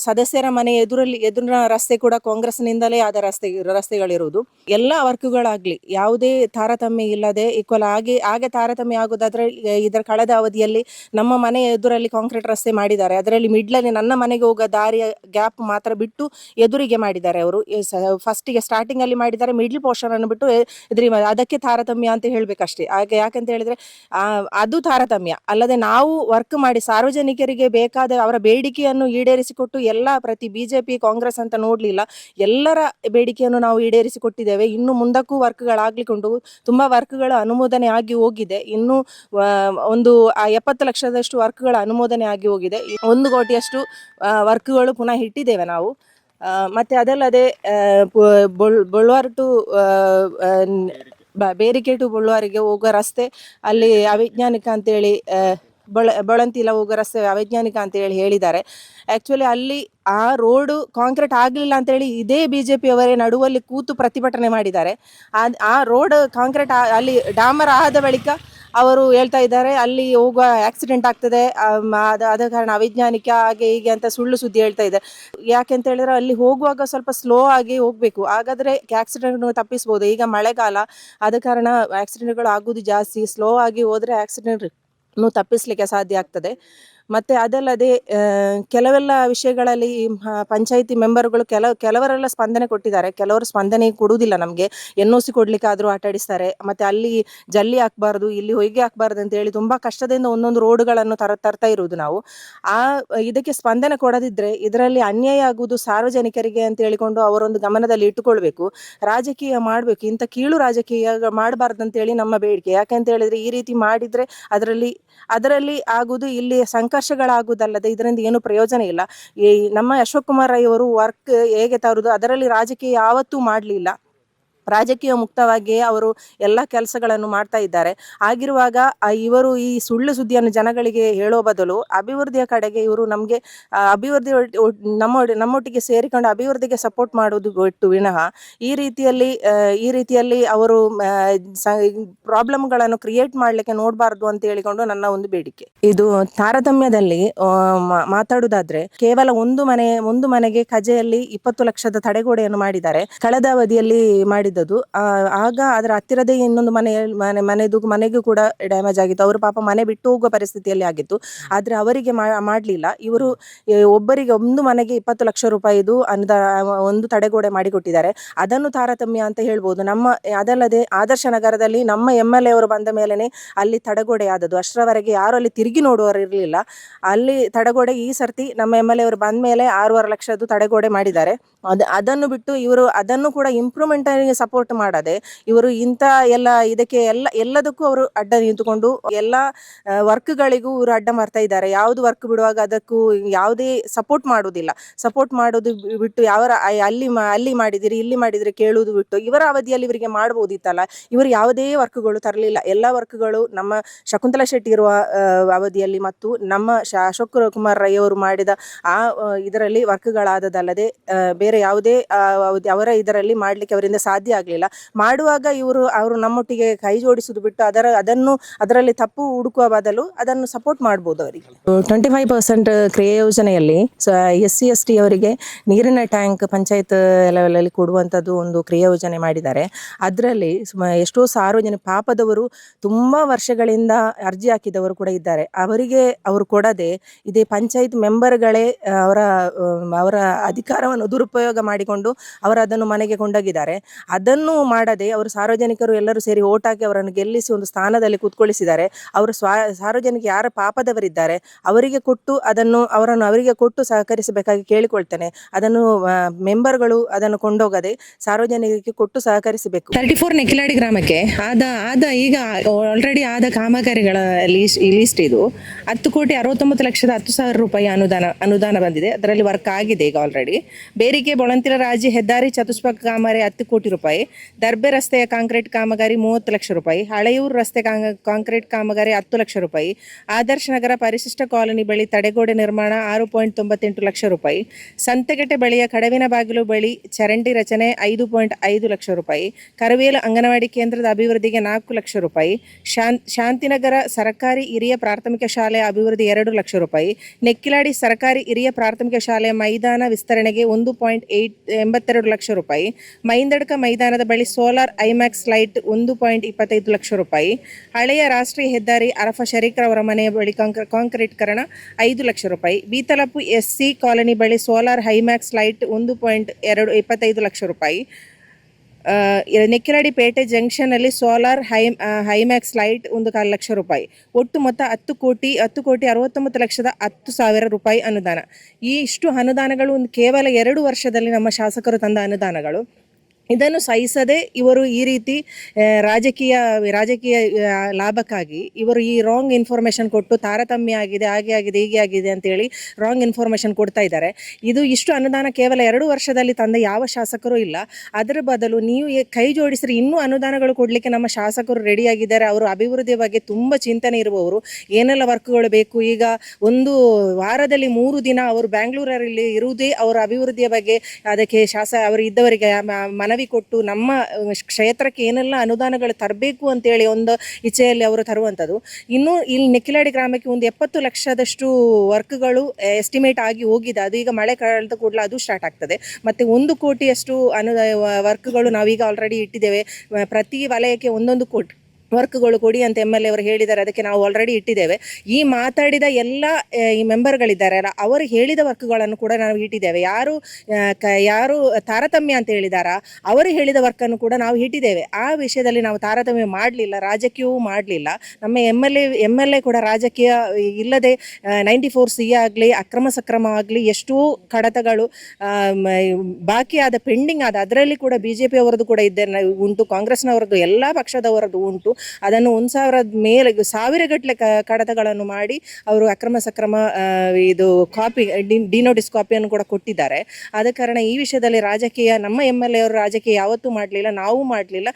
ಸದಸ್ಯರ ಮನೆ ಎದುರಿನ ರಸ್ತೆ ಕೂಡ ಕಾಂಗ್ರೆಸ್ನಿಂದಲೇ ಆದ ರಸ್ತೆಗಳಿರುವುದು. ಎಲ್ಲ ವರ್ಕ್ಗಳಾಗ್ಲಿ ಯಾವುದೇ ತಾರತಮ್ಯ ಇಲ್ಲದೆ ಈಕ್ವಲ್ ಹಾಗೆ ತಾರತಮ್ಯ ಆಗೋದಾದ್ರೆ ಇದರ ಕಳೆದ ಅವಧಿಯಲ್ಲಿ ನಮ್ಮ ಮನೆ ಎದುರಲ್ಲಿ ಕಾಂಕ್ರೀಟ್ ರಸ್ತೆ ಮಾಡಿದ್ದಾರೆ. ಅದರಲ್ಲಿ ಮಿಡ್ಲಲ್ಲಿ ನನ್ನ ಮನೆಗೆ ಹೋಗೋ ದಾರಿಯ ಗ್ಯಾಪ್ ಮಾತ್ರ ಬಿಟ್ಟು ಎದುರಿಗೆ ಮಾಡಿದ್ದಾರೆ. ಅವರು ಫಸ್ಟಿಗೆ ಸ್ಟಾರ್ಟಿಂಗ್ ಅಲ್ಲಿ ಮಾಡಿದ್ದಾರೆ, ಮಿಡ್ಲ್ ಪೋರ್ಷನ್ ಅನ್ನು ಬಿಟ್ಟು ಅದಕ್ಕೆ ತಾರತಮ್ಯ ಅಂತ ಹೇಳ್ಬೇಕಷ್ಟೇ. ಹಾಗೆ ಯಾಕಂತ ಹೇಳಿದ್ರೆ ಅದು ತಾರತಮ್ಯ ಅಲ್ಲದೆ ನಾವು ವರ್ಕ್ ಮಾಡಿ ಸಾರ್ವಜನಿಕರಿಗೆ ಬೇಕಾದ ಅವರ ಬೇಡಿಕೆಯನ್ನು ಈಡೇರಿಸಿಕೊಟ್ಟು ಪ್ರತಿ ಬಿಜೆಪಿ ಕಾಂಗ್ರೆಸ್ ಅಂತ ನೋಡ್ಲಿಲ್ಲ, ಎಲ್ಲರ ಬೇಡಿಕೆಯನ್ನು ನಾವು ಈಡೇರಿಸಿಕೊಟ್ಟಿದ್ದೇವೆ. ಇನ್ನು ಮುಂದಕ್ಕೂ ವರ್ಕ್ಗಳಾಗ್ಲಿಕೊಂಡು ತುಂಬಾ ವರ್ಕ್ಗಳ ಅನುಮೋದನೆ ಆಗಿ ಹೋಗಿದೆ. ಇನ್ನು ಒಂದು 70 ಲಕ್ಷದಷ್ಟು ವರ್ಕ್ಗಳ ಅನುಮೋದನೆ ಆಗಿ ಹೋಗಿದೆ. 1 ಕೋಟಿಯಷ್ಟು ವರ್ಕ್ಗಳು ಪುನಃ ಇಟ್ಟಿದ್ದೇವೆ ನಾವು. ಮತ್ತೆ ಅದಲ್ಲದೆ ಬೊಳ್ವಾರ್ ಟು ಬೇರಿಕೆ ಟು ಬೊಳ್ವಾರಿಗೆ ಹೋಗುವ ರಸ್ತೆ ಅಲ್ಲಿ ಅವೈಜ್ಞಾನಿಕ ಅಂತೇಳಿ, ಬಳಂತಿಲ ಹೋಗೋ ರಸ್ತೆ ಅವೈಜ್ಞಾನಿಕ ಅಂತೇಳಿ ಹೇಳಿದ್ದಾರೆ. ಆ್ಯಕ್ಚುಲಿ ಅಲ್ಲಿ ಆ ರೋಡು ಕಾಂಕ್ರೀಟ್ ಆಗಲಿಲ್ಲ ಅಂತೇಳಿ ಇದೇ BJP ಅವರೇ ನಡುವಲ್ಲಿ ಕೂತು ಪ್ರತಿಭಟನೆ ಮಾಡಿದ್ದಾರೆ. ಆ ರೋಡ್ ಕಾಂಕ್ರೀಟ್ ಅಲ್ಲಿ ಡಾಮರ್ ಆದ ಬಳಿಕ ಅವರು ಹೇಳ್ತಾ ಇದ್ದಾರೆ ಅಲ್ಲಿ ಹೋಗುವ ಆಕ್ಸಿಡೆಂಟ್ ಆಗ್ತದೆ, ಆದ ಕಾರಣ ಅವೈಜ್ಞಾನಿಕ ಹಾಗೆ ಹೀಗೆ ಅಂತ ಸುಳ್ಳು ಸುದ್ದಿ ಹೇಳ್ತಾ ಇದೆ. ಯಾಕೆಂತ ಹೇಳಿದ್ರೆ ಅಲ್ಲಿ ಹೋಗುವಾಗ ಸ್ವಲ್ಪ ಸ್ಲೋ ಆಗಿ ಹೋಗಬೇಕು, ಹಾಗಾದರೆ ಆಕ್ಸಿಡೆಂಟ್ ತಪ್ಪಿಸ್ಬೋದು. ಈಗ ಮಳೆಗಾಲ ಆದ ಕಾರಣ ಆಕ್ಸಿಡೆಂಟ್ಗಳು ಆಗೋದು ಜಾಸ್ತಿ, ಸ್ಲೋ ಆಗಿ ಹೋದರೆ ಆಕ್ಸಿಡೆಂಟ್ ತಪ್ಪಿಸ್ಲಿಕ್ಕೆ ಸಾಧ್ಯ ಆಗ್ತದೆ. ಮತ್ತು ಅದಲ್ಲದೆ ಕೆಲವೆಲ್ಲ ವಿಷಯಗಳಲ್ಲಿ ಪಂಚಾಯಿತಿ ಮೆಂಬರ್ಗಳು ಕೆಲವರೆಲ್ಲ ಸ್ಪಂದನೆ ಕೊಟ್ಟಿದ್ದಾರೆ, ಕೆಲವರು ಸ್ಪಂದನೆ ಕೊಡುವುದಿಲ್ಲ. ನಮಗೆ NOC ಕೊಡ್ಲಿಕ್ಕಾದರೂ ಆಟಾಡಿಸ್ತಾರೆ, ಮತ್ತು ಅಲ್ಲಿ ಜಲ್ಲಿ ಹಾಕ್ಬಾರ್ದು, ಇಲ್ಲಿ ಹೊಯ್ಗೆ ಹಾಕ್ಬಾರ್ದು ಅಂತ ಹೇಳಿ ತುಂಬ ಕಷ್ಟದಿಂದ ಒಂದೊಂದು ರೋಡ್ಗಳನ್ನು ತರ್ತಾ ಇರುವುದು ನಾವು. ಇದಕ್ಕೆ ಸ್ಪಂದನೆ ಕೊಡದಿದ್ದರೆ ಇದರಲ್ಲಿ ಅನ್ಯಾಯ ಆಗುವುದು ಸಾರ್ವಜನಿಕರಿಗೆ ಅಂತ ಹೇಳಿಕೊಂಡು ಅವರೊಂದು ಗಮನದಲ್ಲಿ ಇಟ್ಟುಕೊಳ್ಬೇಕು. ರಾಜಕೀಯ ಮಾಡಬೇಕು, ಇಂಥ ಕೀಳು ರಾಜಕೀಯ ಮಾಡಬಾರ್ದು ಅಂತೇಳಿ ನಮ್ಮ ಬೇಡಿಕೆ. ಯಾಕೆಂತ ಹೇಳಿದ್ರೆ ಈ ರೀತಿ ಮಾಡಿದರೆ ಅದರಲ್ಲಿ ಆಗುವುದು ಇಲ್ಲಿ ಸಂಘರ್ಷಗಳಾಗುವುದಲ್ಲದೆ ಇದರಿಂದ ಏನು ಪ್ರಯೋಜನ ಇಲ್ಲ. ಈ ನಮ್ಮ ಅಶೋಕ್ ಕುಮಾರ್ ರೈ ಅವರು ವರ್ಕ್ ಹೇಗೆ ತರುವುದು, ಅದರಲ್ಲಿ ರಾಜಕೀಯ ಯಾವತ್ತೂ ಮಾಡಲಿಲ್ಲ. ರಾಜಕೀಯ ಮುಕ್ತವಾಗಿಯೇ ಅವರು ಎಲ್ಲ ಕೆಲಸಗಳನ್ನು ಮಾಡ್ತಾ ಇದ್ದಾರೆ. ಆಗಿರುವಾಗ ಇವರು ಈ ಸುಳ್ಳು ಸುದ್ದಿಯನ್ನು ಜನಗಳಿಗೆ ಹೇಳೋ ಬದಲು ಅಭಿವೃದ್ಧಿಯ ಕಡೆಗೆ ಇವರು ನಮಗೆ ಅಭಿವೃದ್ಧಿ ನಮ್ಮೊಟ್ಟಿಗೆ ಸೇರಿಕೊಂಡು ಅಭಿವೃದ್ಧಿಗೆ ಸಪೋರ್ಟ್ ಮಾಡೋದು ಬಿಟ್ಟು ವಿನಃ ಈ ರೀತಿಯಲ್ಲಿ ಅವರು ಪ್ರಾಬ್ಲಮ್ಗಳನ್ನು ಕ್ರಿಯೇಟ್ ಮಾಡಲಿಕ್ಕೆ ನೋಡಬಾರ್ದು ಅಂತ ಹೇಳಿಕೊಂಡು ನನ್ನ ಒಂದು ಬೇಡಿಕೆ. ಇದು ತಾರತಮ್ಯದಲ್ಲಿ ಮಾತಾಡುವುದಾದ್ರೆ ಕೇವಲ ಒಂದು ಮನೆಗೆ ಕಜೆಯಲ್ಲಿ 20 ಲಕ್ಷದ ತಡೆಗೋಡೆಯನ್ನು ಮಾಡಿದ್ದಾರೆ ಕಳೆದ ಅವಧಿಯಲ್ಲಿ ಮಾಡಿದ್ದದು. ಆಗ ಅದರ ಹತ್ತಿರದೇ ಇನ್ನೊಂದು ಮನೆಗೂ ಕೂಡ ಡ್ಯಾಮೇಜ್ ಆಗಿತ್ತು. ಅವರು ಪಾಪ ಮನೆ ಬಿಟ್ಟು ಹೋಗುವ ಪರಿಸ್ಥಿತಿಯಲ್ಲಿ ಆಗಿತ್ತು. ಆದರೆ ಅವರಿಗೆ ಮಾಡಲಿಲ್ಲ. ಇವರು ಒಬ್ಬರಿಗೆ ಒಂದು ಮನೆಗೆ 20 ಲಕ್ಷ ರೂಪಾಯಿದು ಒಂದು ತಡೆಗೋಡೆ ಮಾಡಿಕೊಟ್ಟಿದ್ದಾರೆ. ಅದನ್ನು ತಾರತಮ್ಯ ಅಂತ ಹೇಳ್ಬೋದು. ಅದಲ್ಲದೆ ಆದರ್ಶ ನಗರದಲ್ಲಿ ನಮ್ಮ MLA ಅವರು ಬಂದ ಮೇಲೆನೆ ಅಲ್ಲಿ ತಡೆಗೋಡೆ ಆದದ್ದು. ಅಷ್ಟರವರೆಗೆ ಯಾರು ಅಲ್ಲಿ ತಿರುಗಿ ನೋಡುವವರು ಇರಲಿಲ್ಲ. ಅಲ್ಲಿ ತಡೆಗೋಡೆ ಈ ಸರ್ತಿ ನಮ್ಮ MLA ಅವರು ಬಂದ ಮೇಲೆ 6.5 ಲಕ್ಷದ್ದು ತಡೆಗೋಡೆ ಮಾಡಿದ್ದಾರೆ. ಅದನ್ನು ಬಿಟ್ಟು ಇವರು ಅದನ್ನು ಕೂಡ ಇಂಪ್ರೂವ್ಮೆಂಟ್ ಸಪೋರ್ಟ್ ಮಾಡದೆ ಇವರು ಇಂಥ ಎಲ್ಲದಕ್ಕೂ ಅವರು ಅಡ್ಡ ನಿಂತುಕೊಂಡು ಎಲ್ಲ ವರ್ಕ್ಗಳಿಗೂ ಇವರು ಅಡ್ಡ ಮಾಡ್ತಾ ಇದ್ದಾರೆ. ಯಾವುದು ವರ್ಕ್ ಬಿಡುವಾಗ ಅದಕ್ಕೂ ಯಾವುದೇ ಸಪೋರ್ಟ್ ಮಾಡುವುದಿಲ್ಲ. ಸಪೋರ್ಟ್ ಮಾಡೋದು ಬಿಟ್ಟು ಅಲ್ಲಿ ಮಾಡಿದಿರಿ ಇಲ್ಲಿ ಮಾಡಿದಿರಿ ಕೇಳುವುದು ಬಿಟ್ಟು ಇವರ ಅವಧಿಯಲ್ಲಿ ಇವರಿಗೆ ಮಾಡ್ಬೋದಿತ್ತಲ್ಲ. ಇವರು ಯಾವುದೇ ವರ್ಕ್ಗಳು ತರಲಿಲ್ಲ. ಎಲ್ಲ ವರ್ಕ್ಗಳು ನಮ್ಮ ಶಕುಂತಲಾ ಶೆಟ್ಟಿ ಇರುವ ಅವಧಿಯಲ್ಲಿ ಮತ್ತು ನಮ್ಮ ಅಶೋಕ್ ಕುಮಾರ್ ರೈ ಅವರು ಮಾಡಿದ ಇದರಲ್ಲಿ ವರ್ಕ್ಗಳಾದದಲ್ಲದೆ ಬೇರೆ ಯಾವುದೇ ಅವರ ಇದರಲ್ಲಿ ಮಾಡಲಿಕ್ಕೆ ಅವರಿಂದ ಸಾಧ್ಯ ಆಗಲಿಲ್ಲ. ಮಾಡುವಾಗ ಅವರು ನಮ್ಮೊಟ್ಟಿಗೆ ಕೈ ಜೋಡಿಸುವುದು ಬಿಟ್ಟು ಅದರಲ್ಲಿ ತಪ್ಪು ಹುಡುಕುವ ಬದಲು ಅದನ್ನು ಸಪೋರ್ಟ್ ಮಾಡ್ಬೋದು. ಅವರಿಗೆ 25% ಕ್ರಿಯಾ ಯೋಜನೆಯಲ್ಲಿ SC/ST ಅವರಿಗೆ ನೀರಿನ ಟ್ಯಾಂಕ್ ಪಂಚಾಯತ್ ಲೆವೆಲಲ್ಲಿ ಕೊಡುವಂಥದ್ದು ಒಂದು ಕ್ರಿಯಾ ಯೋಜನೆ ಮಾಡಿದ್ದಾರೆ. ಅದರಲ್ಲಿ ಎಷ್ಟೋ ಸಾರ್ವಜನಿಕ ಪಾಪದವರು ತುಂಬ ವರ್ಷಗಳಿಂದ ಅರ್ಜಿ ಹಾಕಿದವರು ಕೂಡ ಇದ್ದಾರೆ. ಅವರು ಕೊಡದೆ ಇದೇ ಪಂಚಾಯತ್ ಮೆಂಬರ್ಗಳೇ ಅವರ ಅಧಿಕಾರವನ್ನು ದುರುಪಯೋಗ ಮಾಡಿಕೊಂಡು ಅದನ್ನು ಮನೆಗೆ ಕೊಂಡೋಗಿದ್ದಾರೆ. ಅದನ್ನು ಮಾಡದೆ ಅವರು ಸಾರ್ವಜನಿಕರು ಎಲ್ಲರೂ ಸೇರಿ ಓಟ್ ಹಾಕಿ ಅವರನ್ನು ಗೆಲ್ಲಿಸಿ ಒಂದು ಸ್ಥಾನದಲ್ಲಿ ಕೂತ್ಕೊಳ್ಳಿಸಿದ್ದಾರೆ. ಅವರು ಸಾರ್ವಜನಿಕ ಯಾರ ಪಾಪದವರಿದ್ದಾರೆ ಅವರಿಗೆ ಕೊಟ್ಟು ಸಹಕರಿಸಬೇಕಾಗಿ ಕೇಳಿಕೊಳ್ತೇನೆ. ಅದನ್ನು ಮೆಂಬರ್ಗಳು ಅದನ್ನು ಕೊಂಡೋಗದೆ ಸಾರ್ವಜನಿಕರಿಗೆ ಕೊಟ್ಟು ಸಹಕರಿಸಬೇಕು. 34 ನೆಕ್ಕಿಲಾಡಿ ಗ್ರಾಮಕ್ಕೆ ಈಗ ಆಲ್ರೆಡಿ ಆದ ಕಾಮಗಾರಿಗಳ ಲಿಸ್ಟ್ ಇದು 10,69,10,10,000 ರೂಪಾಯಿ ಅನುದಾನ ಬಂದಿದೆ. ಅದರಲ್ಲಿ ವರ್ಕ್ ಆಗಿದೆ ಈಗ ಆಲ್ರೆಡಿ. ಬೇರಿಕೆ ಬೊಳಂತಿರ ರಾಜಿ ಹೆದ್ದಾರಿ ಚತುಷ್ಪಥ ಕಾಮಗಾರಿ 10 ಕೋಟಿ ರೂಪಾಯಿ, ದರ್ಬೆ ರಸ್ತೆಯ ಕಾಂಕ್ರೀಟ್ ಕಾಮಗಾರಿ 30 ಲಕ್ಷ ರೂಪಾಯಿ, ಹಳೆಯೂರು ರಸ್ತೆ ಕಾಂಕ್ರೀಟ್ ಕಾಮಗಾರಿ 10 ಲಕ್ಷ ರೂಪಾಯಿ, ಆದರ್ಶ ನಗರ ಪರಿಶಿಷ್ಟ ಕಾಲೋನಿ ಬಳಿ ತಡೆಗೋಡೆ ನಿರ್ಮಾಣ 6.98 ಲಕ್ಷ ರೂಪಾಯಿ, ಸಂತೆಗಟ್ಟೆ ಬಳಿಯ ಕಡವಿನ ಬಾಗಿಲು ಬಳಿ ಚರಂಡಿ ರಚನೆ 5.5 ಲಕ್ಷ ರೂಪಾಯಿ, ಕರವೇಲು ಅಂಗನವಾಡಿ ಕೇಂದ್ರದ ಅಭಿವೃದ್ಧಿಗೆ 4 ಲಕ್ಷ ರೂಪಾಯಿ, ಶಾಂತಿನಗರ ಸರ್ಕಾರಿ ಹಿರಿಯ ಪ್ರಾಥಮಿಕ ಶಾಲೆಯ ಅಭಿವೃದ್ಧಿ 2 ಲಕ್ಷ ರೂಪಾಯಿ, ನೆಕ್ಕಿಲಾಡಿ ಸರ್ಕಾರಿ ಹಿರಿಯ ಪ್ರಾಥಮಿಕ ಶಾಲೆಯ ಮೈದಾನ ವಿಸ್ತರಣೆಗೆ 1.82 ಲಕ್ಷ ರೂಪಾಯಿ, ಮೈಂದಡ್ಕ ಮೈದಾನದ ಬಳಿ ಸೋಲಾರ್ ಐಮ್ಯಾಕ್ಸ್ ಲೈಟ್ 1.25 ಲಕ್ಷ ರೂಪಾಯಿ, ಹಳೆಯ ರಾಷ್ಟ್ರೀಯ ಹೆದ್ದಾರಿ ಅರಫಾ ಶರೀಫ್ ಅವರ ಮನೆಯ ಬಳಿ ಕಾಂಕ್ರೀಟ್ಕರಣ 5 ಲಕ್ಷ ರೂಪಾಯಿ, ಬೀತಲಪ್ಪು SC ಕಾಲೋನಿ ಬಳಿ ಸೋಲಾರ್ ಹೈಮ್ಯಾಕ್ಸ್ ಲೈಟ್ 1.25 ಲಕ್ಷ ರೂಪಾಯಿ, ನೆಕ್ಕಿಲಾಡಿ ಪೇಟೆ ಜಂಕ್ಷನ್ ಅಲ್ಲಿ ಸೋಲಾರ್ ಹೈಮ್ಯಾಕ್ಸ್ ಲೈಟ್ 1.25 ಲಕ್ಷ ರೂಪಾಯಿ. ಒಟ್ಟು ಮೊತ್ತ 10,69,10,10,000 ರೂಪಾಯಿ ಅನುದಾನ. ಇಷ್ಟು ಅನುದಾನಗಳು ಕೇವಲ 2 ವರ್ಷದಲ್ಲಿ ನಮ್ಮ ಶಾಸಕರು ತಂದ ಅನುದಾನಗಳು. ಇದನ್ನು ಸಹಿಸದೆ ಇವರು ಈ ರೀತಿ ರಾಜಕೀಯ ಲಾಭಕ್ಕಾಗಿ ಇವರು ಈ ರಾಂಗ್ ಇನ್ಫಾರ್ಮೇಷನ್ ಕೊಟ್ಟು ತಾರತಮ್ಯ ಆಗಿದೆ, ಹಾಗೆ ಆಗಿದೆ, ಹೀಗೆ ಆಗಿದೆ ಅಂತೇಳಿ ರಾಂಗ್ ಇನ್ಫಾರ್ಮೇಷನ್ ಕೊಡ್ತಾ ಇದ್ದಾರೆ. ಇಷ್ಟು ಅನುದಾನ ಕೇವಲ 2 ವರ್ಷದಲ್ಲಿ ತಂದ ಯಾವ ಶಾಸಕರು ಇಲ್ಲ. ಅದರ ಬದಲು ನೀವು ಕೈ ಜೋಡಿಸಿದ್ರೆ ಇನ್ನೂ ಅನುದಾನಗಳು ಕೊಡಲಿಕ್ಕೆ ನಮ್ಮ ಶಾಸಕರು ರೆಡಿಯಾಗಿದ್ದಾರೆ. ಅವರು ಅಭಿವೃದ್ಧಿಯ ಬಗ್ಗೆ ತುಂಬ ಚಿಂತನೆ ಇರುವವರು. ಏನೆಲ್ಲ ವರ್ಕ್ಗಳು ಬೇಕು, ಈಗ ಒಂದು ವಾರದಲ್ಲಿ 3 ದಿನ ಅವರು ಬ್ಯಾಂಗ್ಳೂರಲ್ಲಿ ಇರುವುದೇ ಅವರ ಅಭಿವೃದ್ಧಿಯ ಬಗ್ಗೆ. ಅದಕ್ಕೆ ಅವರು ಇದ್ದವರಿಗೆ ಮನವಿ ಕೊಟ್ಟು ನಮ್ಮ ಕ್ಷೇತ್ರಕ್ಕೆ ಏನೆಲ್ಲ ಅನುದಾನಗಳು ತರಬೇಕು ಅಂತೇಳಿ ಒಂದು ಇಚ್ಛೆಯಲ್ಲಿ ಅವರು ತರುವಂಥದ್ದು. ಇನ್ನು ಇಲ್ಲಿ ನೆಕ್ಕಿಲಾಡಿ ಗ್ರಾಮಕ್ಕೆ ಒಂದು 70 ಲಕ್ಷದಷ್ಟು ವರ್ಕ್ಗಳು ಎಸ್ಟಿಮೇಟ್ ಆಗಿ ಹೋಗಿದೆ. ಅದು ಈಗ ಮಳೆ ಕಳೆದ ಕೂಡಲೇ ಅದು ಸ್ಟಾರ್ಟ್ ಆಗ್ತದೆ. ಮತ್ತು 1 ಕೋಟಿಯಷ್ಟು ವರ್ಕ್ಗಳು ನಾವೀಗ ಆಲ್ರೆಡಿ ಇಟ್ಟಿದ್ದೇವೆ. ಪ್ರತಿ ವಲಯಕ್ಕೆ 1 ಕೋಟಿ ವರ್ಕ್ಗಳು ಕೊಡಿ ಅಂತ MLA ಅವರು ಹೇಳಿದ್ದಾರೆ. ಅದಕ್ಕೆ ನಾವು ಆಲ್ರೆಡಿ ಇಟ್ಟಿದ್ದೇವೆ. ಈ ಮಾತಾಡಿದ ಎಲ್ಲ ಈ ಮೆಂಬರ್ಗಳಿದ್ದಾರೆ ಅಲ್ಲ, ಅವರು ಹೇಳಿದ ವರ್ಕ್ಗಳನ್ನು ಕೂಡ ನಾವು ಇಟ್ಟಿದ್ದೇವೆ. ಯಾರು ತಾರತಮ್ಯ ಅಂತ ಹೇಳಿದಾರ, ಅವರು ಹೇಳಿದ ವರ್ಕನ್ನು ಕೂಡ ನಾವು ಇಟ್ಟಿದ್ದೇವೆ. ಆ ವಿಷಯದಲ್ಲಿ ನಾವು ತಾರತಮ್ಯ ಮಾಡಲಿಲ್ಲ, ರಾಜಕೀಯವೂ ಮಾಡಲಿಲ್ಲ. ನಮ್ಮ MLA ಕೂಡ ರಾಜಕೀಯ ಇಲ್ಲದೆ 94C ಆಗಲಿ, ಅಕ್ರಮ ಸಕ್ರಮ ಆಗಲಿ, ಎಷ್ಟೋ ಕಡತಗಳು ಬಾಕಿ ಆದ ಪೆಂಡಿಂಗ್ ಆದ, ಅದರಲ್ಲಿ ಕೂಡ BJP ಅವರದ್ದು ಕೂಡ ಉಂಟು, ಕಾಂಗ್ರೆಸ್ನವರದ್ದು ಎಲ್ಲ ಪಕ್ಷದವರದ್ದು ಉಂಟು. ಅದನ್ನು 1,000 ಮೇಲೆ 1,000 ಗಟ್ಟಲೆ ಕಡತಗಳನ್ನು ಮಾಡಿ ಅವರು ಅಕ್ರಮ ಸಕ್ರಮ ಇದು ಕಾಪಿ ಡಿನೋಟಿಸ್ ಕಾಪಿಯನ್ನು ಕೂಡ ಕೊಟ್ಟಿದ್ದಾರೆ. ಆದ ಕಾರಣ ಈ ವಿಷಯದಲ್ಲಿ ರಾಜಕೀಯ ನಮ್ಮ MLA ಅವರು ರಾಜಕೀಯ ಯಾವತ್ತೂ ಮಾಡಲಿಲ್ಲ, ನಾವು ಮಾಡಲಿಲ್ಲ.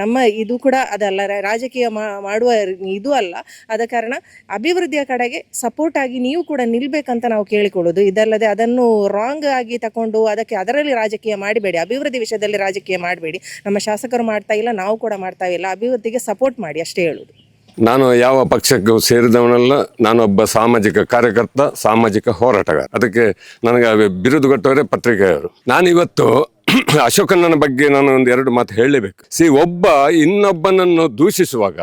ನಮ್ಮ ಇದು ಕೂಡ ಅದಲ್ಲ, ರಾಜಕೀಯ ಮಾಡುವ ಇದು ಅಲ್ಲ. ಆದ ಕಾರಣ ಅಭಿವೃದ್ಧಿಯ ಕಡೆಗೆ ಸಪೋರ್ಟ್ ಆಗಿ ನೀವು ಕೂಡ ನಿಲ್ಬೇಕಂತ ನಾವು ಕೇಳಿಕೊಳ್ಳೋದು. ಇದಲ್ಲದೆ ಅದನ್ನು ರಾಂಗ್ ಆಗಿ ತಕೊಂಡು ಅದರಲ್ಲಿ ರಾಜಕೀಯ ಮಾಡಬೇಡಿ, ಅಭಿವೃದ್ಧಿ ವಿಷಯದಲ್ಲಿ ರಾಜಕೀಯ ಮಾಡಬೇಡಿ. ನಮ್ಮ ಶಾಸಕರು ಮಾಡ್ತಾ ಇಲ್ಲ, ನಾವು ಕೂಡ ಮಾಡ್ತಾ ಇಲ್ಲ. ಅಭಿವೃದ್ಧಿಗೆ ಸಪೋರ್ಟ್ ಮಾಡಿ ಅಷ್ಟೇ ಹೇಳುವುದು. ನಾನು ಯಾವ ಪಕ್ಷಕ್ಕೂ ಸೇರಿದವನಲ್ಲ. ನಾನೊಬ್ಬ ಸಾಮಾಜಿಕ ಕಾರ್ಯಕರ್ತ, ಸಾಮಾಜಿಕ ಹೋರಾಟಗಾರ. ಅದಕ್ಕೆ ನನಗೆ ಬಿರುದು ಕೊಟ್ಟವರೇ ಪತ್ರಿಕೆಯವರು. ನಾನಿವತ್ತು ಅಶೋಕಣ್ಣನ ಬಗ್ಗೆ ನಾನು ಒಂದು 2 ಮಾತು ಹೇಳಲೇಬೇಕು. ಒಬ್ಬ ಇನ್ನೊಬ್ಬನನ್ನು ದೂಷಿಸುವಾಗ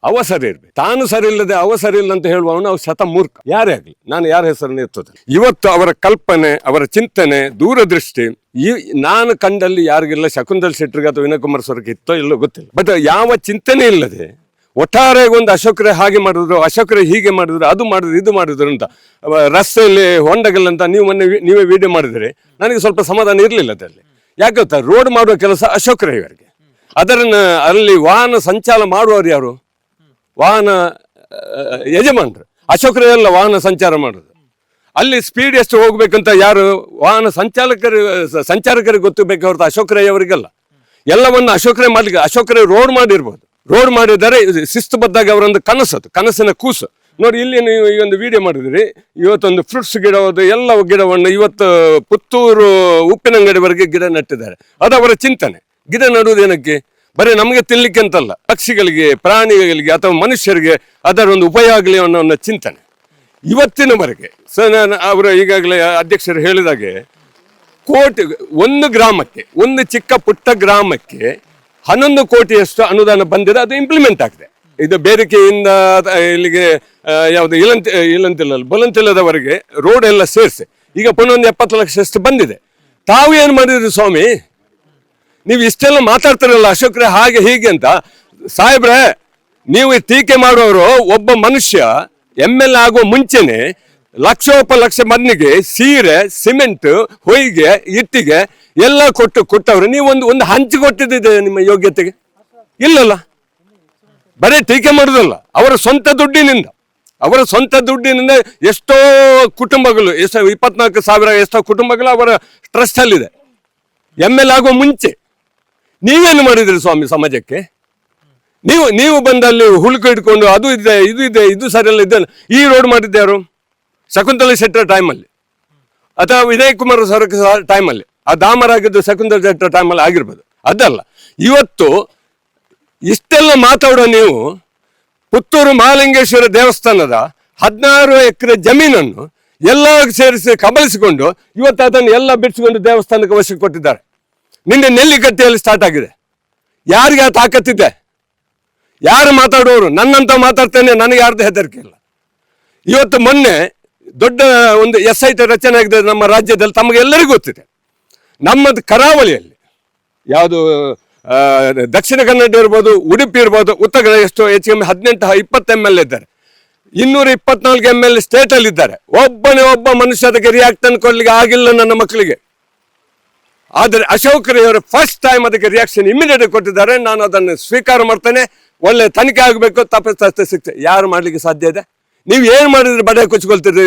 ಅವ ಸರಿ ಇರ್ಬೇಕು, ತಾನು ಸರಿ ಇಲ್ಲದೆ ಅವ ಸರಿ ಇಲ್ಲ ಅಂತ ಹೇಳುವವನು ಅವ ಶತ ಮೂರ್ಖ, ಯಾರೇ ಆಗಲಿ. ನಾನು ಯಾರ ಹೆಸರನ್ನು ಎತ್ತುತ್ತದೆ. ಇವತ್ತು ಅವರ ಕಲ್ಪನೆ, ಅವರ ಚಿಂತನೆ, ದೂರದೃಷ್ಟಿ ನಾನು ಕಂಡಲ್ಲಿ ಯಾರಿಗಿಲ್ಲ. ಶಕುಂತಲ್ ಶೆಟ್ಟರ್ಗೆ ಅಥವಾ ವಿನಯ್ ಕುಮಾರ್ ಸ್ವರ್ಗೆ ಇತ್ತೋ ಇಲ್ಲೋ ಗೊತ್ತಿಲ್ಲ. ಬಟ್ ಯಾವ ಚಿಂತನೆ ಇಲ್ಲದೆ ಒಟ್ಟಾರೆ ಒಂದು ಅಶೋಕರೇ ಹಾಗೆ ಮಾಡಿದ್ರು, ಅಶೋಕರೇ ಹೀಗೆ ಮಾಡಿದ್ರು, ಅದು ಮಾಡಿದ್ರು, ಇದು ಮಾಡಿದ್ರು ಅಂತ ರಸ್ತೆಯಲ್ಲಿ ಹೊಂಡಗಳಂತ ನೀವೇ ವಿಡಿಯೋ ಮಾಡಿದರೆ ನನಗೆ ಸ್ವಲ್ಪ ಸಮಾಧಾನ ಇರಲಿಲ್ಲ ಅದರಲ್ಲಿ. ಯಾಕೆ ಗೊತ್ತಾ, ರೋಡ್ ಮಾಡುವ ಕೆಲಸ ಅಶೋಕರೇ ಇವರಿಗೆ. ಅಲ್ಲಿ ವಾಹನ ಸಂಚಾಲ ಮಾಡುವವರು ಯಾರು? ವಾಹನ ಯಜಮಾನರು. ಅಶೋಕರೇ ಎಲ್ಲ ವಾಹನ ಸಂಚಾರ ಮಾಡೋದು. ಅಲ್ಲಿ ಸ್ಪೀಡ್ ಎಷ್ಟು ಹೋಗ್ಬೇಕಂತ ಯಾರು? ವಾಹನ ಸಂಚಾರಕರಿಗೆ ಗೊತ್ತಿರ್ಬೇಕು ಹೊರತು ಅಶೋಕರೇ ಅವರಿಗೆಲ್ಲ. ಎಲ್ಲವನ್ನು ಅಶೋಕರೇ ಮಾಡ್ಲಿಕ್ಕೆ, ಅಶೋಕರೇ ರೋಡ್ ಮಾಡಿರ್ಬೋದು, ರೋಡ್ ಮಾಡಿದರೆ ಶಿಸ್ತುಬದ್ಧಾಗಿ ಅವರೊಂದು ಕನಸಿನ ಕೂಸು. ನೋಡಿ, ಇಲ್ಲಿ ನೀವು ಈ ಒಂದು ವಿಡಿಯೋ ಮಾಡಿದ್ರಿ. ಇವತ್ತೊಂದು ಫ್ರೂಟ್ಸ್ ಎಲ್ಲ ಗಿಡವನ್ನು ಇವತ್ತು ಪುತ್ತೂರು ಉಪ್ಪಿನಂಗಡಿವರೆಗೆ ಗಿಡ ನೆಟ್ಟಿದ್ದಾರೆ. ಅದು ಅವರ ಚಿಂತನೆ. ಗಿಡ ನೆಡುವುದೇನಕ್ಕೆ? ಬರೀ ನಮಗೆ ತಿನ್ಲಿಕ್ಕೆ ಅಂತಲ್ಲ, ಪಕ್ಷಿಗಳಿಗೆ, ಪ್ರಾಣಿಗಳಿಗೆ ಅಥವಾ ಮನುಷ್ಯರಿಗೆ ಅದರ ಒಂದು ಉಪಯೋಗ ಆಗಲಿ ಅನ್ನೋ ಚಿಂತನೆ ಇವತ್ತಿನವರೆಗೆ. ಅವರು ಈಗಾಗಲೇ ಅಧ್ಯಕ್ಷರು ಹೇಳಿದಾಗೆ ಒಂದು ಗ್ರಾಮಕ್ಕೆ, ಒಂದು ಚಿಕ್ಕ ಪುಟ್ಟ ಗ್ರಾಮಕ್ಕೆ 11 ಕೋಟಿಯಷ್ಟು ಅನುದಾನ ಬಂದಿದೆ. ಅದು ಇಂಪ್ಲಿಮೆಂಟ್ ಆಗಿದೆ. ಇದು ಬೇರಿಕೆಯಿಂದ ಇಲ್ಲಿಗೆ ಯಾವುದು ಬೊಲಂತಿಲ್ಲದವರೆಗೆ ರೋಡ್ ಎಲ್ಲ ಸೇರಿಸಿ ಈಗ ಪುನಃ ಒಂದು 70 ಲಕ್ಷಷ್ಟು ಬಂದಿದೆ. ತಾವು ಏನು ಮಾಡಿದ್ರಿ ಸ್ವಾಮಿ? ನೀವು ಇಷ್ಟೆಲ್ಲ ಮಾತಾಡ್ತಿರಲ್ಲ ಅಶೋಕ್ರೆ ಹಾಗೆ ಹೀಗೆ ಅಂತ. ಸಾಹೇಬ್ರೆ, ನೀವು ಟೀಕೆ ಮಾಡುವವರು ಒಬ್ಬ ಮನುಷ್ಯ MLA ಆಗುವ ಮುಂಚೆನೆ ಲಕ್ಷೋಪಲಕ್ಷ ಮಂದಿಗೆ ಸೀರೆ, ಸಿಮೆಂಟ್, ಹೊಯ್ಗೆ, ಇಟ್ಟಿಗೆ ಎಲ್ಲ ಕೊಟ್ಟವ್ರು. ನೀವು ಒಂದು ಹಂಚಿ ಕೊಟ್ಟಿದ್ದೆ ನಿಮ್ಮ ಯೋಗ್ಯತೆಗೆ? ಇಲ್ಲಲ್ಲ. ಬರೀ ಟೀಕೆ ಮಾಡುದಲ್ಲ, ಅವರ ಸ್ವಂತ ದುಡ್ಡಿನಿಂದ ಎಷ್ಟೋ ಕುಟುಂಬಗಳು, 24,000 ಎಷ್ಟೋ ಕುಟುಂಬಗಳು ಅವರ ಟ್ರಸ್ಟ್ ಅಲ್ಲಿದೆ. MLA ಆಗುವ ಮುಂಚೆ ನೀವೇನು ಮಾಡಿದ್ರಿ ಸ್ವಾಮಿ ಸಮಾಜಕ್ಕೆ? ನೀವು ಬಂದಲ್ಲಿ ಹುಳುಕು ಇಟ್ಕೊಂಡು ಅದು ಇದೆ, ಇದು ಇದೆ, ಇದು ಸರಿಯಲ್ಲ, ಇದೆಲ್ಲ. ಈ ರೋಡ್ ಮಾಡಿದ್ದೆ ಯಾರು? ಶಕುಂತಲ ಶೆಟ್ಟರ್ ಟೈಮಲ್ಲಿ ಅಥವಾ ವಿನಯ್ ಕುಮಾರ್ ಸೊರಕೆ ಟೈಮಲ್ಲಿ, ಆ ದಾಮರಾಗಿದ್ದು ಶಕುಂತಲ ಶೆಟ್ಟರ್ ಟೈಮಲ್ಲಿ ಆಗಿರ್ಬೋದು. ಅದಲ್ಲ. ಇವತ್ತು ಇಷ್ಟೆಲ್ಲ ಮಾತಾಡೋ ನೀವು ಪುತ್ತೂರು ಮಹಾಲಿಂಗೇಶ್ವರ ದೇವಸ್ಥಾನದ 16 ಎಕರೆ ಜಮೀನನ್ನು ಎಲ್ಲ ಸೇರಿಸಿ ಕಬಳಿಸಿಕೊಂಡು ಇವತ್ತು ಅದನ್ನು ಎಲ್ಲ ಬಿಡಿಸಿಕೊಂಡು ದೇವಸ್ಥಾನಕ್ಕೆ ವಶಕ್ಕೆ ಕೊಟ್ಟಿದ್ದಾರೆ. ನಿನ್ನೆ ನೆಲ್ಲಿಕಟ್ಟೆಯಲ್ಲಿ ಸ್ಟಾರ್ಟ್ ಆಗಿದೆ. ಯಾರಿಗೆ ಆ ತಾಕತ್ತಿದೆ? ಯಾರು ಮಾತಾಡೋರು? ನನ್ನಂತ ಮಾತಾಡ್ತೇನೆ, ನನಗೆ ಯಾರ್ದು ಹೆದರಿಕೆ ಇಲ್ಲ. ಇವತ್ತು ಮೊನ್ನೆ ದೊಡ್ಡ ಒಂದು SIT ರಚನೆ ಆಗಿದೆ ನಮ್ಮ ರಾಜ್ಯದಲ್ಲಿ, ತಮಗೆಲ್ಲರಿಗೂ ಗೊತ್ತಿದೆ. ನಮ್ಮದು ಕರಾವಳಿಯಲ್ಲಿ ಯಾವುದು ದಕ್ಷಿಣ ಕನ್ನಡ ಇರ್ಬೋದು, ಉಡುಪಿ ಇರ್ಬೋದು, ಉತ್ತರ ಕನ್ನಡ ಎಷ್ಟು ಹೆಚ್ಚು ಕಮ್ಮಿ 18-20 MLA ಇದ್ದಾರೆ. 224 MLA ಸ್ಟೇಟಲ್ಲಿ ಇದ್ದಾರೆ. ಒಬ್ಬ ಮನುಷ್ಯ ಅದಕ್ಕೆ ರಿಯಾಕ್ಷನ್ ಕೊಡ್ಲಿಕ್ಕೆ ಆಗಿಲ್ಲ ನನ್ನ ಮಕ್ಕಳಿಗೆ. ಆದರೆ ಅಶೋಕರವರು ಫಸ್ಟ್ ಟೈಮ್ ಅದಕ್ಕೆ ರಿಯಾಕ್ಷನ್ ಇಮಿಡಿಯೇಟ್ ಕೊಟ್ಟಿದ್ದಾರೆ. ನಾನು ಅದನ್ನು ಸ್ವೀಕಾರ ಮಾಡ್ತೇನೆ. ಒಳ್ಳೆ ತನಿಖೆ ಆಗಬೇಕು, ತಪ್ಪಿಸ್ತೇ ಸಿಗ್ತದೆ. ಯಾರು ಮಾಡ್ಲಿಕ್ಕೆ ಸಾಧ್ಯ ಇದೆ? ನೀವು ಏನು ಮಾಡಿದ್ರೆ ಬಡ ಕೊಚ್ಕೊಳ್ತೀರಿ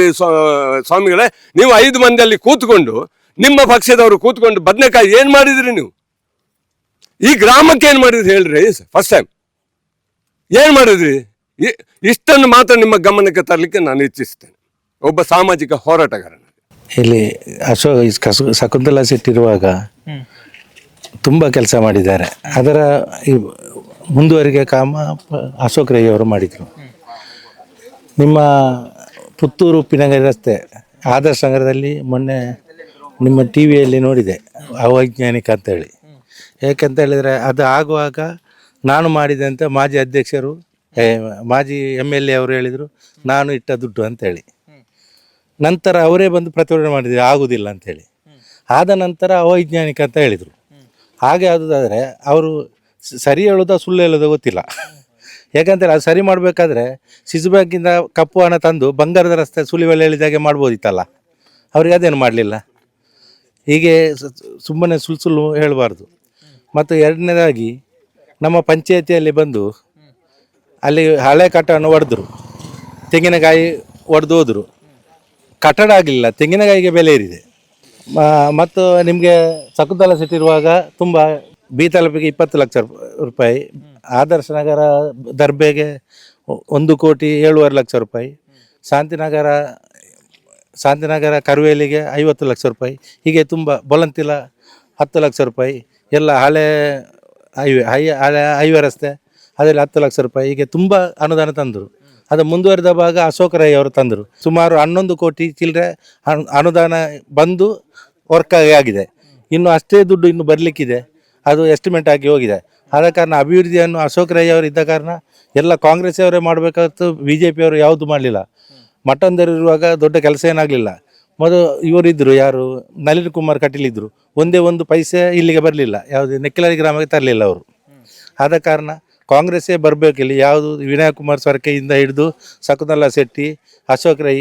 ಸ್ವಾಮಿಗಳೇ? ನೀವು 5 ಮಂದಿಯಲ್ಲಿ ಕೂತ್ಕೊಂಡು, ನಿಮ್ಮ ಪಕ್ಷದವರು ಕೂತ್ಕೊಂಡು ಬದನೆಕಾಯಿ ಏನು ಮಾಡಿದ್ರಿ ನೀವು? ಈ ಗ್ರಾಮಕ್ಕೆ ಏನು ಮಾಡಿದ್ರಿ ಹೇಳ್ರಿ? ಫಸ್ಟ್ ಟೈಮ್ ಏನು ಮಾಡಿದ್ರಿ? ಇಷ್ಟನ್ನು ಮಾತ್ರ ನಿಮ್ಮ ಗಮನಕ್ಕೆ ತರಲಿಕ್ಕೆ ನಾನು ಇಚ್ಛಿಸ್ತೇನೆ, ಒಬ್ಬ ಸಾಮಾಜಿಕ ಹೋರಾಟಗಾರ. ಇಲ್ಲಿ ಶಕುಂತಲಾ ಸಿಟ್ಟಿರುವಾಗ ತುಂಬ ಕೆಲಸ ಮಾಡಿದ್ದಾರೆ. ಅದರ ಮುಂದುವರಿಕೆ ಕಾಮ ಅಶೋಕ್ ರೈ ಅವರು ಮಾಡಿದರು. ನಿಮ್ಮ ಪುತ್ತೂರು ಉಪ್ಪಿನಂಗಡಿ ರಸ್ತೆ ಆದರ್ಶ ನಗರದಲ್ಲಿ ಮೊನ್ನೆ ನಿಮ್ಮ TV ಯಲ್ಲಿ ನೋಡಿದೆ, ಅವೈಜ್ಞಾನಿಕ ಅಂತೇಳಿ. ಏಕೆಂತ ಹೇಳಿದರೆ ಅದು ಆಗುವಾಗ ನಾನು ಮಾಡಿದೆ ಅಂತ ಮಾಜಿ ಅಧ್ಯಕ್ಷರು ಮಾಜಿ MLA ಅವರು ಹೇಳಿದರು, ನಾನು ಇಟ್ಟ ದುಡ್ಡು ಅಂತೇಳಿ. ನಂತರ ಅವರೇ ಬಂದು ಪ್ರತಿಭಟನೆ ಮಾಡಿದ್ರು, ಆಗುವುದಿಲ್ಲ ಅಂತೇಳಿ. ಆದ ನಂತರ ಅವೈಜ್ಞಾನಿಕ ಅಂತ ಹೇಳಿದರು. ಹಾಗೆ ಆದುದಾದರೆ ಅವರು ಸರಿ ಹೇಳೋದಾ ಸುಳ್ಳು ಹೇಳೋದೋ ಗೊತ್ತಿಲ್ಲ. ಯಾಕಂತೇಳಿ ಅದು ಸರಿ ಮಾಡಬೇಕಾದ್ರೆ ಸ್ವಿಸ್ ಬ್ಯಾಂಕಿಂದ ಕಪ್ಪು ಹಣ ತಂದು ಬಂಗಾರದ ರಸ್ತೆ ಸುಳಿವಲ್ಲಿ ಹೇಳಿದಾಗೆ ಮಾಡ್ಬೋದಿತ್ತಲ್ಲ. ಅವ್ರಿಗೆ ಅದೇನು ಮಾಡಲಿಲ್ಲ. ಹೀಗೆ ಸುಮ್ಮನೆ ಸುಳ್ಳು ಹೇಳಬಾರ್ದು. ಮತ್ತು ಎರಡನೇದಾಗಿ ನಮ್ಮ ಪಂಚಾಯತಿಯಲ್ಲಿ ಬಂದು ಅಲ್ಲಿ ಹಳೆ ಕಟ್ಟಡವನ್ನು ಒಡೆದ್ರು, ತೆಂಗಿನಕಾಯಿ ಒಡೆದು ಹೋದರು. ಕಟ್ಟಡ ಆಗಲಿಲ್ಲ, ತೆಂಗಿನಕಾಯಿಗೆ ಬೆಲೆ ಏರಿದೆ. ಮತ್ತು ನಿಮಗೆ ಶಕುಂತಲಾ ಸಿಟಿ ಇರುವಾಗ ತುಂಬ ಬಿ ತಲುಪಿಗೆ 20 ಲಕ್ಷ ರೂಪಾಯಿ, ಆದರ್ಶ ನಗರ ದರ್ಬೆಗೆ 1,07,5 ಲಕ್ಷ ರೂಪಾಯಿ, ಶಾಂತಿನಗರ ಕರುವೇಲಿಗೆ 50 ಲಕ್ಷ ರೂಪಾಯಿ, ಹೀಗೆ ತುಂಬ ಬೊಲಂತಿಲ 10 ಲಕ್ಷ ರೂಪಾಯಿ, ಎಲ್ಲ ಹಳೆ ಹೈವೇ ರಸ್ತೆ ಅದರಲ್ಲಿ 10 ಲಕ್ಷ ರೂಪಾಯಿ, ಹೀಗೆ ತುಂಬ ಅನುದಾನ ತಂದರು. ಅದು ಮುಂದುವರಿದ ಭಾಗ ಅಶೋಕ್ ರೈ ಅವರು ತಂದರು. ಸುಮಾರು 11 ಕೋಟಿ ಚಿಲ್ಲರೆ ಅನುದಾನ ಬಂದು ವರ್ಕ್ ಆಗಿದೆ. ಇನ್ನು ಅಷ್ಟೇ ದುಡ್ಡು ಇನ್ನು ಬರಲಿಕ್ಕಿದೆ, ಅದು ಎಸ್ಟಿಮೇಟ್ ಆಗಿ ಹೋಗಿದೆ. ಆದ ಕಾರಣ ಅಭಿವೃದ್ಧಿಯನ್ನು ಅಶೋಕ್ ರೈ ಅವರು ಇದ್ದ ಕಾರಣ ಎಲ್ಲ ಕಾಂಗ್ರೆಸ್ ಅವರೇ ಮಾಡಬೇಕಾದ್ದು, BJP ಅವರು ಯಾವುದು ಮಾಡಲಿಲ್ಲ. ಮಠಂದರಿರುವಾಗ ದೊಡ್ಡ ಕೆಲಸ ಏನಾಗಲಿಲ್ಲ. ಮೊದಲು ಇವರಿದ್ದರು, ಯಾರು ನಳಿನ್ ಕುಮಾರ್ ಕಟೀಲ್ ಇದ್ದರು, ಒಂದೇ ಒಂದು ಪೈಸೆ ಇಲ್ಲಿಗೆ ಬರಲಿಲ್ಲ, ಯಾವುದು ನೆಕ್ಕಿಲಾರಿ ಗ್ರಾಮಕ್ಕೆ ತರಲಿಲ್ಲ ಅವರು. ಆದ ಕಾರಣ ಕಾಂಗ್ರೆಸ್ಸೇ ಬರಬೇಕಿಲ್ಲ. ಯಾವುದು ವಿನಯ್ ಕುಮಾರ್ ಸ್ವರ್ಕೆಯಿಂದ ಹಿಡಿದು ಶಕುಂತಲಾ ಶೆಟ್ಟಿ, ಅಶೋಕ್ ರೈ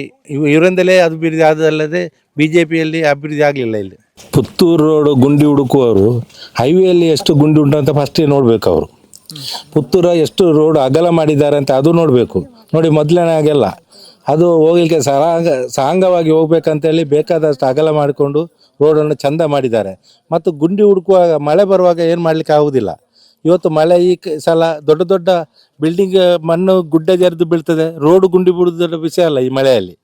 ಇವರಿಂದಲೇ ಅಭಿವೃದ್ಧಿ ಆದಲ್ಲದೆ BJPಯಲ್ಲಿ ಅಭಿವೃದ್ಧಿ ಆಗಲಿಲ್ಲ. ಇಲ್ಲಿ ಪುತ್ತೂರು ರೋಡ್ ಗುಂಡಿ ಹುಡುಕುವವರು ಹೈವೇಯಲ್ಲಿ ಎಷ್ಟು ಗುಂಡಿ ಉಂಟು ಅಂತ ಫಸ್ಟೇ ನೋಡಬೇಕು. ಅವರು ಪುತ್ತೂರ ಎಷ್ಟು ರೋಡ್ ಅಗಲ ಮಾಡಿದ್ದಾರೆ ಅಂತ ಅದು ನೋಡಬೇಕು. ನೋಡಿ, ಮೊದಲನೇ ಹಾಗೆಲ್ಲ ಅದು ಹೋಗಲಿಕ್ಕೆ ಸಾಂಗವಾಗಿ ಹೋಗ್ಬೇಕಂತೇಳಿ ಬೇಕಾದಷ್ಟು ಅಗಲ ಮಾಡಿಕೊಂಡು ರೋಡನ್ನು ಚೆಂದ ಮಾಡಿದ್ದಾರೆ. ಮತ್ತು ಗುಂಡಿ ಹುಡುಕುವಾಗ ಮಳೆ ಬರುವಾಗ ಏನು ಮಾಡಲಿಕ್ಕೆ ಆಗುವುದಿಲ್ಲ. ಇವತ್ತು ಮಳೆ ಈ ಸಲ ದೊಡ್ಡ ದೊಡ್ಡ ಬಿಲ್ಡಿಂಗ್ ಮಣ್ಣು ಗುಡ್ಡ ಜರಿದು ಬೀಳ್ತದೆ, ರೋಡು ಗುಂಡಿ ಬಿಡೋದು ದೊಡ್ಡ ವಿಷಯ ಅಲ್ಲ ಈ ಮಳೆಯಲ್ಲಿ.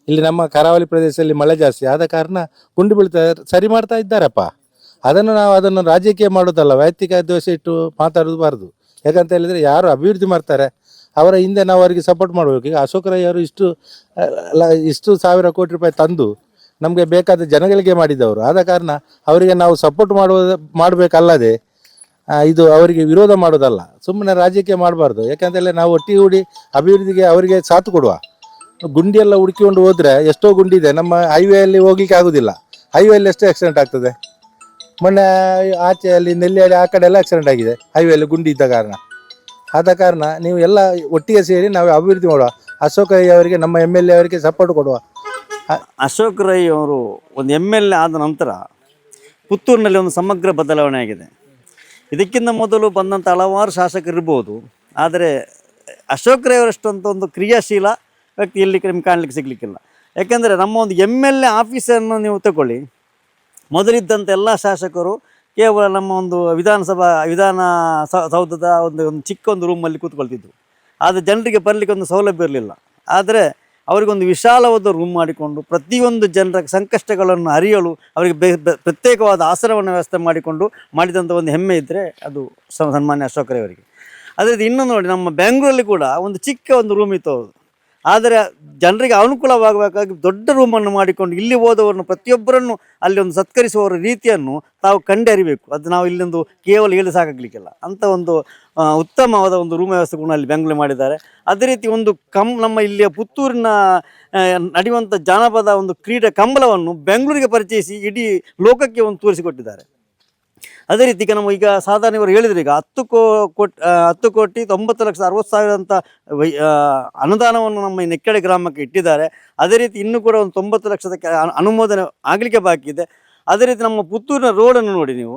ಇಲ್ಲಿ ನಮ್ಮ ಕರಾವಳಿ ಪ್ರದೇಶದಲ್ಲಿ ಮಳೆ ಜಾಸ್ತಿ ಆದ ಕಾರಣ ಗುಂಡಿ ಬೀಳ್ತದೆ, ಸರಿ ಮಾಡ್ತಾ ಇದ್ದಾರಪ್ಪ. ಅದನ್ನು ರಾಜಕೀಯ ಮಾಡೋದಲ್ಲ, ವೈಯಕ್ತಿಕ ದ್ವೇಷ ಇಟ್ಟು ಮಾತಾಡಬಾರ್ದು. ಯಾಕಂತ ಹೇಳಿದರೆ ಯಾರು ಅಭಿವೃದ್ಧಿ ಮಾಡ್ತಾರೆ ಅವರ ಹಿಂದೆ ನಾವು ಅವರಿಗೆ ಸಪೋರ್ಟ್ ಮಾಡಬೇಕು. ಈಗ ಅಶೋಕ್ ರೈ ಅವರು ಇಷ್ಟು ಸಾವಿರ ಕೋಟಿ ರೂಪಾಯಿ ತಂದು ನಮಗೆ ಬೇಕಾದ ಜನಗಳಿಗೆ ಮಾಡಿದವರು. ಆದ ಕಾರಣ ಅವರಿಗೆ ನಾವು ಸಪೋರ್ಟ್ ಮಾಡಬೇಕಲ್ಲದೆ ಇದು ಅವರಿಗೆ ವಿರೋಧ ಮಾಡೋದಲ್ಲ. ಸುಮ್ಮನೆ ರಾಜಕೀಯ ಮಾಡಬಾರ್ದು. ಯಾಕಂತೇಳಿ ನಾವು ಒಟ್ಟಿಗೂಡಿ ಅಭಿವೃದ್ಧಿಗೆ ಅವರಿಗೆ ಸಾಥ್ ಕೊಡುವ. ಗುಂಡಿ ಎಲ್ಲ ಹುಡುಕಿಕೊಂಡು ಹೋದರೆ ಎಷ್ಟೋ ಗುಂಡಿ ಇದೆ, ನಮ್ಮ ಹೈವೇಯಲ್ಲಿ ಹೋಗ್ಲಿಕ್ಕೆ ಆಗೋದಿಲ್ಲ. ಹೈವೇಯಲ್ಲಿ ಎಷ್ಟು ಆಕ್ಸಿಡೆಂಟ್ ಆಗ್ತದೆ. ಮೊನ್ನೆ ಆಚೆಯಲ್ಲಿ ನೆಲ್ಲಿಯಲ್ಲಿ ಆ ಕಡೆ ಎಲ್ಲ ಆಕ್ಸಿಡೆಂಟ್ ಆಗಿದೆ ಹೈವೇಯಲ್ಲಿ ಗುಂಡಿ ಇದ್ದ ಕಾರಣ. ಆದ ಕಾರಣ ನೀವು ಎಲ್ಲ ಒಟ್ಟಿಗೆ ಸೇರಿ ನಾವು ಅಭಿವೃದ್ಧಿ ಮಾಡುವ. ಅಶೋಕ್ ರೈ ಅವರಿಗೆ, ನಮ್ಮ MLA ಅವರಿಗೆ ಸಪೋರ್ಟ್ ಕೊಡುವ. ಅಶೋಕ್ ರೈ ಅವರು ಒಂದು MLA ಆದ ನಂತರ ಪುತ್ತೂರಿನಲ್ಲಿ ಒಂದು ಸಮಗ್ರ ಬದಲಾವಣೆ ಆಗಿದೆ. ಇದಕ್ಕಿಂತ ಮೊದಲು ಬಂದಂಥ ಹಲವಾರು ಶಾಸಕರು ಇರ್ಬೋದು, ಆದರೆ ಅಶೋಕ್ ರೈ ಅವರಷ್ಟಂತ ಒಂದು ಕ್ರಿಯಾಶೀಲ ವ್ಯಕ್ತಿ ಎಲ್ಲಿ ನಿಮ್ಗೆ ಕಾಣಲಿಕ್ಕೆ ಸಿಗಲಿಕ್ಕಿಲ್ಲ. ಯಾಕೆಂದರೆ ನಮ್ಮ ಒಂದು MLA ಆಫೀಸನ್ನು ನೀವು ತಗೊಳ್ಳಿ, ಮೊದಲಿದ್ದಂಥ ಎಲ್ಲ ಶಾಸಕರು ಕೇವಲ ನಮ್ಮ ಒಂದು ವಿಧಾನ ಸೌಧದ ಒಂದು ಚಿಕ್ಕ ಒಂದು ರೂಮಲ್ಲಿ ಕೂತ್ಕೊಳ್ತಿದ್ರು. ಆದರೆ ಜನರಿಗೆ ಬರಲಿಕ್ಕೆ ಒಂದು ಸೌಲಭ್ಯ ಇರಲಿಲ್ಲ. ಆದರೆ ಅವರಿಗೊಂದು ವಿಶಾಲವಾದ ರೂಮ್ ಮಾಡಿಕೊಂಡು ಪ್ರತಿಯೊಂದು ಜನರ ಸಂಕಷ್ಟಗಳನ್ನು ಅರಿಯಲು ಅವರಿಗೆ ಪ್ರತ್ಯೇಕವಾದ ಆಸನವನ್ನು ವ್ಯವಸ್ಥೆ ಮಾಡಿದಂಥ ಒಂದು ಹೆಮ್ಮೆ ಇದ್ದರೆ ಅದು ಸನ್ಮಾನ್ಯ ಅಶೋಕ್ ರೈ ಅವರಿಗೆ. ಅದೇ ರೀತಿ ಇನ್ನೂ ನೋಡಿ, ನಮ್ಮ ಬೆಂಗಳೂರಲ್ಲಿ ಕೂಡ ಒಂದು ಚಿಕ್ಕ ಒಂದು ರೂಮ್ ಇತ್ತು. ಆದರೆ ಜನರಿಗೆ ಅನುಕೂಲವಾಗಬೇಕಾಗಿ ದೊಡ್ಡ ರೂಮನ್ನು ಮಾಡಿಕೊಂಡು ಇಲ್ಲಿ ಹೋದವರನ್ನು ಪ್ರತಿಯೊಬ್ಬರನ್ನು ಅಲ್ಲಿ ಒಂದು ಸತ್ಕರಿಸುವವರ ರೀತಿಯನ್ನು ತಾವು ಕಂಡರಿಬೇಕು. ಅದು ನಾವು ಇಲ್ಲೊಂದು ಕೇವಲ ಹೇಳಿ ಸಾಕಾಗಲಿಕ್ಕಿಲ್ಲ. ಅಂಥ ಒಂದು ಉತ್ತಮವಾದ ಒಂದು ರೂಮ್ ವ್ಯವಸ್ಥೆ ಕೂಡ ಅಲ್ಲಿ ಬೆಂಗಳೂರು ಮಾಡಿದ್ದಾರೆ. ಅದೇ ರೀತಿ ಒಂದು ನಮ್ಮ ಇಲ್ಲಿಯ ಪುತ್ತೂರಿನ ನಡೆಯುವಂಥ ಜಾನಪದ ಒಂದು ಕ್ರೀಡೆ ಕಂಬಳವನ್ನು ಬೆಂಗಳೂರಿಗೆ ಪರಿಚಯಿಸಿ ಇಡೀ ಲೋಕಕ್ಕೆ ಒಂದು ತೋರಿಸಿಕೊಟ್ಟಿದ್ದಾರೆ. ಅದೇ ರೀತಿ ಈಗ ಸಾಧಾರಣ ಇವರು ಹೇಳಿದ್ರು, ಈಗ 10 ಕೋಟಿ 9,60,000 ಅಂತ ಅನುದಾನವನ್ನು ನಮ್ಮ ಈ ನೆಕ್ಕಡೆ ಗ್ರಾಮಕ್ಕೆ ಇಟ್ಟಿದ್ದಾರೆ. ಅದೇ ರೀತಿ ಇನ್ನೂ ಕೂಡ ಒಂದು 90 ಲಕ್ಷದ ಅನುಮೋದನೆ ಆಗಲಿಕ್ಕೆ ಬಾಕಿ ಇದೆ. ಅದೇ ರೀತಿ ನಮ್ಮ ಪುತ್ತೂರಿನ ರೋಡನ್ನು ನೋಡಿ ನೀವು,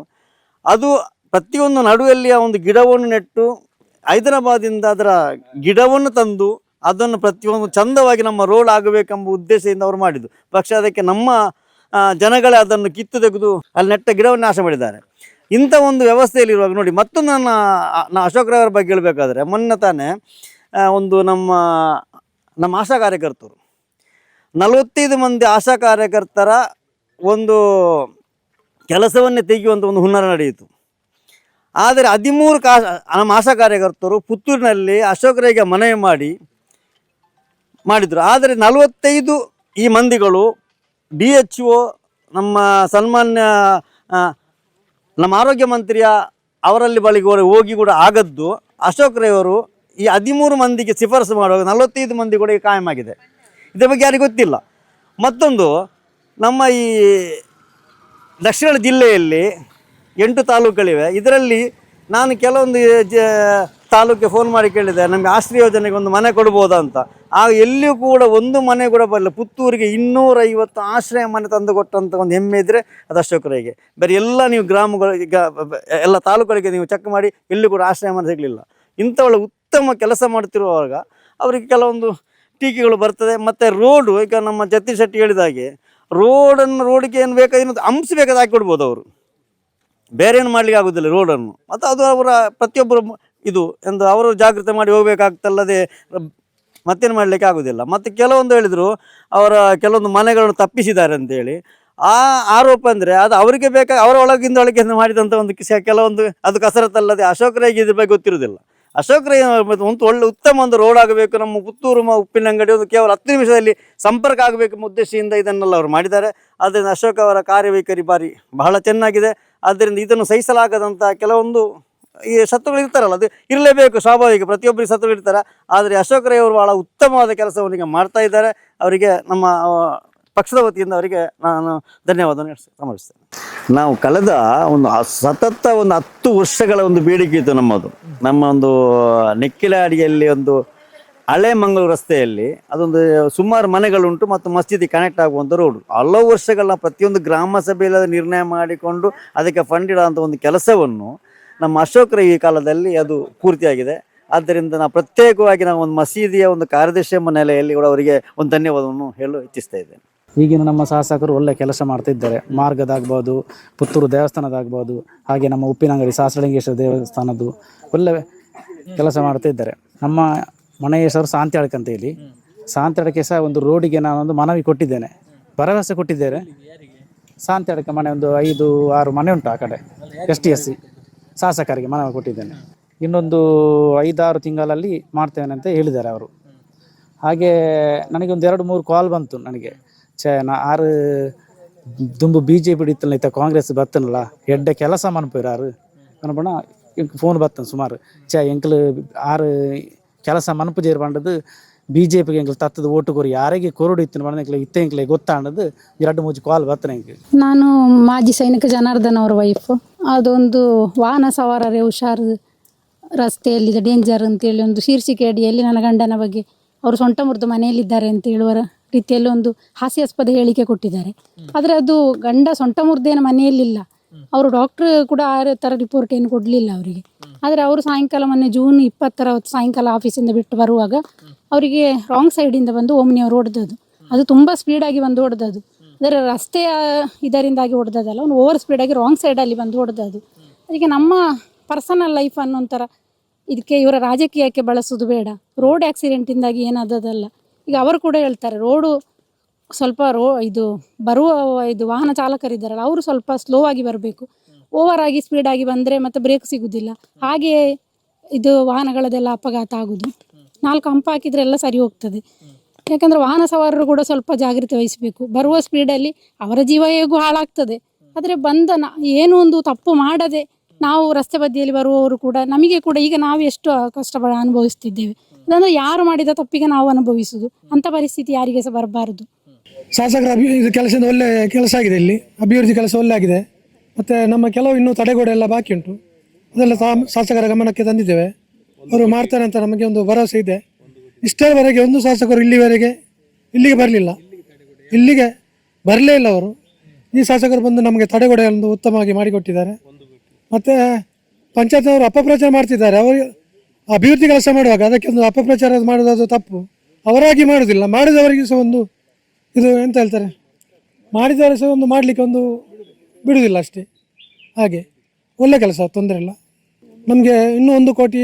ಅದು ಪ್ರತಿಯೊಂದು ನಡುವೆಯಲ್ಲಿ ಒಂದು ಗಿಡವನ್ನು ನೆಟ್ಟು ಹೈದರಾಬಾದಿಂದ ಅದರ ಗಿಡವನ್ನು ತಂದು ಅದನ್ನು ಪ್ರತಿಯೊಂದು ಚಂದವಾಗಿ ನಮ್ಮ ರೋಡ್ ಆಗಬೇಕೆಂಬ ಉದ್ದೇಶದಿಂದ ಅವರು ಮಾಡಿದ್ದು. പക്ഷേ ಅದಕ್ಕೆ ನಮ್ಮ ಜನಗಳೇ ಅದನ್ನು ಕಿತ್ತು ತೆಗೆದು ಅಲ್ಲಿ ನೆಟ್ಟ ಗಿಡವನ್ನು ನಾಶ ಮಾಡಿದ್ದಾರೆ. ಇಂಥ ಒಂದು ವ್ಯವಸ್ಥೆಯಲ್ಲಿರುವಾಗ ನೋಡಿ, ಮತ್ತೊಂದು ನಾನು ಅಶೋಕ್ ರೈ ಅವರ ಬಗ್ಗೆ ಹೇಳಬೇಕಾದ್ರೆ, ಮೊನ್ನೆ ತಾನೇ ಒಂದು ನಮ್ಮ ಆಶಾ ಕಾರ್ಯಕರ್ತರು 45 ಮಂದಿ ಆಶಾ ಕಾರ್ಯಕರ್ತರ ಒಂದು ಕೆಲಸವನ್ನೇ ತೆಗೆಯುವಂಥ ಒಂದು ಹುನ್ನಾರ ನಡೆಯಿತು. ಆದರೆ 13 ನಮ್ಮ ಆಶಾ ಕಾರ್ಯಕರ್ತರು ಪುತ್ತೂರಿನಲ್ಲಿ ಅಶೋಕ್ ರೈಗೆ ಮನವಿ ಮಾಡಿದರು. ಆದರೆ 45 ಈ ಮಂದಿಗಳು DHO ನಮ್ಮ ಸನ್ಮಾನ್ಯ ನಮ್ಮ ಆರೋಗ್ಯ ಮಂತ್ರಿಯ ಅವರಲ್ಲಿ ಬಳಿಗೆ ಹೋಗಿ ಕೂಡ ಆಗದ್ದು ಅಶೋಕ್ ರೈ ಅವರು ಈ 13 ಮಂದಿಗೆ ಶಿಫಾರಸು ಮಾಡುವಾಗ 45 ಮಂದಿ ಕೂಡ ಈಗ ಕಾಯಂ ಆಗಿದೆ. ಇದರ ಬಗ್ಗೆ ಯಾರಿಗೂ ಗೊತ್ತಿಲ್ಲ. ಮತ್ತೊಂದು, ನಮ್ಮ ಈ ದಕ್ಷಿಣ ಜಿಲ್ಲೆಯಲ್ಲಿ 8 ತಾಲೂಕುಗಳಿವೆ. ಇದರಲ್ಲಿ ನಾನು ಕೆಲವೊಂದು ತಾಲೂಕಿಗೆ ಫೋನ್ ಮಾಡಿ ಕೇಳಿದೆ, ನಮಗೆ ಆಶ್ರಯ ಯೋಜನೆಗೆ ಒಂದು ಮನೆ ಕೊಡ್ಬೋದಾ ಅಂತ. ಎಲ್ಲಿಯೂ ಕೂಡ ಒಂದು ಮನೆ ಕೂಡ ಬರಲಿಲ್ಲ. ಪುತ್ತೂರಿಗೆ 250 ಆಶ್ರಯ ಮನೆ ತಂದು ಕೊಟ್ಟಂಥ ಒಂದು ಹೆಮ್ಮೆ ಇದ್ದರೆ ಅದು ಅಶೋಕ್ ರೈಗೆ. ಬೇರೆ ಎಲ್ಲ ನೀವು ಎಲ್ಲ ತಾಲೂಕುಗಳಿಗೆ ನೀವು ಚೆಕ್ ಮಾಡಿ ಎಲ್ಲಿ ಕೂಡ ಆಶ್ರಯ ಮನೆ ಸಿಗಲಿಲ್ಲ. ಇಂಥ ಒಳ್ಳೆ ಉತ್ತಮ ಕೆಲಸ ಮಾಡ್ತಿರುವಾಗ ಅವರಿಗೆ ಕೆಲವೊಂದು ಟೀಕೆಗಳು ಬರ್ತದೆ. ಮತ್ತು ರೋಡು, ಈಗ ನಮ್ಮ ಜಗದೀಶ್ ಶೆಟ್ಟಿ ಹೇಳಿದ ಹಾಗೆ ರೋಡಿಗೆ ಏನು ಬೇಕಾದ ಅಂಶ ಬೇಕಾದ ಹಾಕಿ ಕೊಡ್ಬೋದು ಅವರು, ಬೇರೆ ಏನು ಮಾಡಲಿಕ್ಕೆ ಆಗೋದಿಲ್ಲ ರೋಡನ್ನು. ಮತ್ತು ಅದು ಅವರ ಪ್ರತಿಯೊಬ್ಬರು ಇದು ಎಂದು ಅವರು ಜಾಗೃತಿ ಮಾಡಿ ಹೋಗಬೇಕಾಗ್ತಲ್ಲದೆ ಮತ್ತೇನು ಮಾಡಲಿಕ್ಕೆ ಆಗೋದಿಲ್ಲ. ಮತ್ತು ಕೆಲವೊಂದು ಹೇಳಿದರು ಅವರ ಕೆಲವೊಂದು ಮನೆಗಳನ್ನು ತಪ್ಪಿಸಿದ್ದಾರೆ ಅಂತೇಳಿ. ಆ ಆರೋಪ ಅಂದರೆ ಅದು ಅವರಿಗೆ ಅವರ ಒಳಗಿಂದ ಮಾಡಿದಂಥ ಒಂದು ಕೆಲವೊಂದು ಅದು ಕಸರತ್ತಲ್ಲದೆ ಅಶೋಕ್ ರೈಗೆ ಇದ್ರ ಬಗ್ಗೆ ಗೊತ್ತಿರೋದಿಲ್ಲ. ಅಶೋಕ್ ರೈ ಒಂದು ಒಳ್ಳೆ ಉತ್ತಮ ಒಂದು ರೋಡ್ ಆಗಬೇಕು, ನಮ್ಮ ಪುತ್ತೂರು ಉಪ್ಪಿನಂಗಡಿ ಒಂದು ಕೇವಲ 10 ನಿಮಿಷದಲ್ಲಿ ಸಂಪರ್ಕ ಆಗಬೇಕು ಎಂಬ ಉದ್ದೇಶದಿಂದ ಇದನ್ನೆಲ್ಲ ಅವರು ಮಾಡಿದ್ದಾರೆ. ಆದ್ದರಿಂದ ಅಶೋಕ್ ಅವರ ಕಾರ್ಯವೈಖರಿ ಬಹಳ ಚೆನ್ನಾಗಿದೆ. ಆದ್ದರಿಂದ ಇದನ್ನು ಸಹಿಸಲಾಗದಂಥ ಕೆಲವೊಂದು ಈ ಶತ್ರುಗಳು ಇರ್ತಾರಲ್ಲ, ಅದು ಇರಲೇಬೇಕು, ಸ್ವಾಭಾವಿಕ, ಪ್ರತಿಯೊಬ್ಬರಿಗೆ ಶತ್ರುಗಳು ಇರ್ತಾರೆ. ಆದರೆ ಅಶೋಕ್ ರೈ ಅವರು ಬಹಳ ಉತ್ತಮವಾದ ಕೆಲಸವನ್ನು ಮಾಡ್ತಾ ಇದ್ದಾರೆ. ಅವರಿಗೆ ನಮ್ಮ ಪಕ್ಷದ ವತಿಯಿಂದ ಅವರಿಗೆ ನಾನು ಧನ್ಯವಾದವನ್ನು ಸಮರ್ಪಿಸ್ತೇನೆ. ನಾವು ಕಳೆದ ಸತತ 10 ವರ್ಷಗಳ ಒಂದು ಬೇಡಿಕೆ ಇತ್ತು ನಮ್ಮದು. ನಮ್ಮ ಒಂದು ನೆಕ್ಕಿಲಾಡಿಯಲ್ಲಿ ಒಂದು ಹಳೆ ಮಂಗಳೂರು ರಸ್ತೆಯಲ್ಲಿ ಅದೊಂದು ಸುಮಾರು ಮನೆಗಳುಂಟು ಮತ್ತು ಮಸ್ಜಿದಿಗೆ ಕನೆಕ್ಟ್ ಆಗುವಂಥ ರೋಡು. ಹಲವು ವರ್ಷಗಳ ಪ್ರತಿಯೊಂದು ಗ್ರಾಮ ಸಭೆಯಲ್ಲಿ ನಿರ್ಣಯ ಮಾಡಿಕೊಂಡು ಅದಕ್ಕೆ ಫಂಡ್ ಇಡುವಂಥ ಒಂದು ಕೆಲಸವನ್ನು ನಮ್ಮ ಅಶೋಕ್ ರೈ ಕಾಲದಲ್ಲಿ ಅದು ಪೂರ್ತಿಯಾಗಿದೆ. ಆದ್ದರಿಂದ ನಾವು ಪ್ರತ್ಯೇಕವಾಗಿ ನಾವು ಒಂದು ಮಸೀದಿಯ ಒಂದು ಕಾರ್ಯದರ್ಶಿ ಎಂಬ ನೆಲೆಯಲ್ಲಿ ಕೂಡ ಅವರಿಗೆ ಒಂದು ಧನ್ಯವಾದವನ್ನು ಹೇಳಲು ಇಚ್ಛಿಸ್ತಾ ಇದ್ದೇನೆ. ಈಗಿನ ನಮ್ಮ ಶಾಸಕರು ಒಳ್ಳೆ ಕೆಲಸ ಮಾಡ್ತಿದ್ದಾರೆ. ಮಾರ್ಗದಾಗ್ಬೋದು, ಪುತ್ತೂರು ದೇವಸ್ಥಾನದಾಗ್ಬೋದು, ಹಾಗೆ ನಮ್ಮ ಉಪ್ಪಿನಂಗಡಿ ಸಹಸ್ರಲಿಂಗೇಶ್ವರ ದೇವಸ್ಥಾನದ್ದು ಒಳ್ಳೆ ಕೆಲಸ ಮಾಡ್ತಿದ್ದಾರೆ. ನಮ್ಮ ಮನೆಯ ಹೆಸರು ಶಾಂತಿಯಾಳಕ್ಕೆ ಅಂತ ಹೇಳಿ. ಶಾಂತಿಯಾಳಕ್ಕೆ ಸಹ ಒಂದು ರೋಡಿಗೆ ನಾನೊಂದು ಮನವಿ ಕೊಟ್ಟಿದ್ದೇನೆ, ಭರವಸೆ ಕೊಟ್ಟಿದ್ದೇನೆ. ಶಾಂತಿಯಾಳಕ್ಕೆ ಮನೆ ಒಂದು 5-6 ಮನೆ ಉಂಟು ಆ ಕಡೆ STSC ಶಾಸಕರಿಗೆ ಮನವಿ ಕೊಟ್ಟಿದ್ದೇನೆ. ಇನ್ನೊಂದು 5-6 ತಿಂಗಳಲ್ಲಿ ಮಾಡ್ತೇನೆ ಅಂತ ಹೇಳಿದ್ದಾರೆ ಅವರು. ಹಾಗೆ ನನಗೆ ಒಂದು 2-3 ಕಾಲ್ ಬಂತು ನನಗೆ. ಆರು ದುಂಬು BJP ಇತ್ತಲ್ಲ, ಇತ್ತ ಕಾಂಗ್ರೆಸ್ ಬತ್ತನಲ್ಲ, ಎಡ್ಡೆ ಕೆಲಸ ಮನ್ಪೋರಾರು ಅನ್ಬಣ ಫೋನ್ ಬರ್ತನ ಸುಮಾರು. ಎಂಕಲು 6 ಕೆಲಸ ಮನ್ಪು ಬಂಡದು BJPಗೆ ಎಂಕಲು ತತ್ತದ ಓಟು ಕೊರಿ ಯಾರಿಗೆ ಕೊರಡು ಇತ್ತು ಬಂದ ಇತ್ತ ಗೊತ್ತಾಂಡದು 2-3 ಕಾಲ್ ಬರ್ತನೆ. ನಾನು ಮಾಜಿ ಸೈನಿಕ ಜನಾರ್ದನ್ ಅವರ ವೈಫ್. ಅದೊಂದು ವಾಹನ ಸವಾರರೇ ಹುಷಾರು, ರಸ್ತೆಯಲ್ಲಿದೆ ಡೇಂಜರ್ ಅಂತೇಳಿ ಒಂದು ಶೀರ್ಷಿಕೆ ಅಡಿಯಲ್ಲಿ ನನ್ನ ಗಂಡನ ಬಗ್ಗೆ ಅವರು ಸೊಂಟ ಮುರಿದು ಮನೆಯಲ್ಲಿದ್ದಾರೆ ಅಂತ ಹೇಳುವ ರೀತಿಯಲ್ಲಿ ಒಂದು ಹಾಸ್ಯಾಸ್ಪದ ಹೇಳಿಕೆ ಕೊಟ್ಟಿದ್ದಾರೆ. ಆದರೆ ಅದು ಗಂಡ ಸೊಂಟ ಮುರಿದೇನು ಮನೆಯಲ್ಲಿಲ್ಲ, ಅವರು ಡಾಕ್ಟ್ರ್ ಕೂಡ ಆ ಥರ ರಿಪೋರ್ಟ್ ಏನು ಕೊಡಲಿಲ್ಲ ಅವರಿಗೆ. ಆದರೆ ಅವರು ಸಾಯಂಕಾಲ ಮೊನ್ನೆ ಜೂನ್ 20 ಸಾಯಂಕಾಲ ಆಫೀಸಿಂದ ಬಿಟ್ಟು ಬರುವಾಗ ಅವರಿಗೆ ರಾಂಗ್ ಸೈಡಿಂದ ಬಂದು ಓಮ್ನಿಯವರು ಹೊಡೆದದ್ದು. ಅದು ತುಂಬ ಸ್ಪೀಡಾಗಿ ಬಂದು ಹೊಡೆದದ್ದು. ಅದರ ರಸ್ತೆಯ ಇದರಿಂದಾಗಿ ಹೊಡೆದದಲ್ಲ, ಒಂದು ಓವರ್ ಸ್ಪೀಡಾಗಿ ರಾಂಗ್ ಸೈಡಲ್ಲಿ ಬಂದು ಹೊಡೆದದ್ದು. ಅದಕ್ಕೆ ನಮ್ಮ ಪರ್ಸನಲ್ ಲೈಫ್ ಅನ್ನೋಂಥರ ಇದಕ್ಕೆ ಇವರ ರಾಜಕೀಯಕ್ಕೆ ಬಳಸೋದು ಬೇಡ. ರೋಡ್ ಆಕ್ಸಿಡೆಂಟಿಂದಾಗಿ ಏನಾದದಲ್ಲ. ಈಗ ಅವರು ಕೂಡ ಹೇಳ್ತಾರೆ ರೋಡು ಸ್ವಲ್ಪ ಇದು ವಾಹನ ಚಾಲಕರಿದ್ದಾರಲ್ಲ ಅವರು ಸ್ವಲ್ಪ ಸ್ಲೋ ಆಗಿ ಬರಬೇಕು. ಓವರ್ ಆಗಿ ಸ್ಪೀಡಾಗಿ ಬಂದರೆ ಮತ್ತೆ ಬ್ರೇಕ್ ಸಿಗೋದಿಲ್ಲ. ಹಾಗೆಯೇ ಇದು ವಾಹನಗಳದೆಲ್ಲ ಅಪಘಾತ ಆಗೋದು. 4 ಹಂಪ ಹಾಕಿದರೆ ಎಲ್ಲ ಸರಿ ಹೋಗ್ತದೆ. ಯಾಕಂದರೆ ವಾಹನ ಸವಾರರು ಕೂಡ ಸ್ವಲ್ಪ ಜಾಗೃತಿ ವಹಿಸಬೇಕು. ಬರುವ ಸ್ಪೀಡಲ್ಲಿ ಅವರ ಜೀವ ಹೇಗೂ ಹಾಳಾಗ್ತದೆ. ಆದರೆ ಏನೋ ಒಂದು ತಪ್ಪು ಮಾಡದೆ ನಾವು ರಸ್ತೆ ಬದಿಯಲ್ಲಿ ಬರುವವರು ಕೂಡ ನಮಗೆ ಕೂಡ ಈಗ ನಾವು ಎಷ್ಟು ಕಷ್ಟಪಡ ಅನುಭವಿಸ್ತಿದ್ದೇವೆ. ಅದನ್ನು ಯಾರು ಮಾಡಿದ ತಪ್ಪಿಗೆ ನಾವು ಅನುಭವಿಸುವುದು. ಅಂಥ ಪರಿಸ್ಥಿತಿ ಯಾರಿಗೆ ಸಹ ಬರಬಾರದು. ಶಾಸಕರ ಇದು ಕೆಲಸದಿಂದ ಒಳ್ಳೆ ಕೆಲಸ ಆಗಿದೆ, ಇಲ್ಲಿ ಅಭಿವೃದ್ಧಿ ಕೆಲಸ ಒಳ್ಳೆ ಆಗಿದೆ. ಮತ್ತು ನಮ್ಮ ಕೆಲವು ಇನ್ನೂ ತಡೆಗೋಡೆ ಎಲ್ಲ ಬಾಕಿ ಉಂಟು, ಅದೆಲ್ಲ ಶಾಸಕರ ಗಮನಕ್ಕೆ ತಂದಿದ್ದೇವೆ. ಅವರು ಮಾಡ್ತಾರೆ ಅಂತ ನಮಗೆ ಒಂದು ಭರವಸೆ ಇದೆ. ಇಷ್ಟೇವರೆಗೆ ಒಂದು ಶಾಸಕರು ಇಲ್ಲಿಗೆ ಬರಲಿಲ್ಲ, ಇಲ್ಲಿಗೆ ಬರಲೇ ಇಲ್ಲ ಅವರು. ಈ ಶಾಸಕರು ಬಂದು ನಮಗೆ ತಡೆಗೋಡೆಯನ್ನು ಉತ್ತಮವಾಗಿ ಮಾಡಿಕೊಟ್ಟಿದ್ದಾರೆ. ಮತ್ತು ಪಂಚಾಯತ್ನವರು ಅಪಪ್ರಚಾರ ಮಾಡ್ತಿದ್ದಾರೆ. ಅವರು ಅಭಿವೃದ್ಧಿ ಕೆಲಸ ಮಾಡುವಾಗ ಅದಕ್ಕೆ ಒಂದು ಅಪಪ್ರಚಾರ ಮಾಡೋದು ತಪ್ಪು. ಅವರಾಗಿ ಮಾಡೋದಿಲ್ಲ, ಮಾಡಿದವರಿಗೆ ಸಹ ಒಂದು ಇದು ಎಂತ ಹೇಳ್ತಾರೆ, ಮಾಡಿದವರು ಸಹ ಒಂದು ಮಾಡಲಿಕ್ಕೆ ಒಂದು ಬಿಡುವುದಿಲ್ಲ ಅಷ್ಟೇ. ಹಾಗೆ ಒಳ್ಳೆ ಕೆಲಸ, ತೊಂದರೆ ಇಲ್ಲ. ನಮಗೆ ಇನ್ನೂ 1 ಕೋಟಿ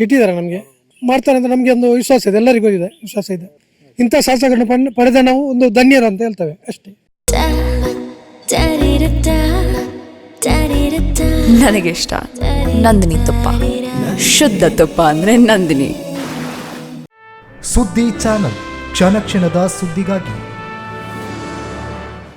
ಇಟ್ಟಿದ್ದಾರೆ, ನಮಗೆ ಮಾಡ್ತಾರೆ ಅಂತ ನಮಗೆ ಒಂದು ವಿಶ್ವಾಸ ಇದೆ, ಎಲ್ಲರಿಗೂ ಇದೆ ವಿಶ್ವಾಸ ಇದೆ. ಇಂಥ ಶಾಸಕರನ್ನು ಪಡೆದ ನಾವು ಒಂದು ಧನ್ಯರು ಅಂತ ಹೇಳ್ತೇವೆ ಅಷ್ಟೇ. ನನಗೆ ಇಷ್ಟ ನಂದಿನಿ ತುಪ್ಪ, ಶುದ್ಧ ತುಪ್ಪ ಅಂದ್ರೆ ನಂದಿನಿ. ಸುದ್ದಿ ಚಾನಲ್, ಕ್ಷಣ ಕ್ಷಣದ ಸುದ್ದಿಗಾಗಿ.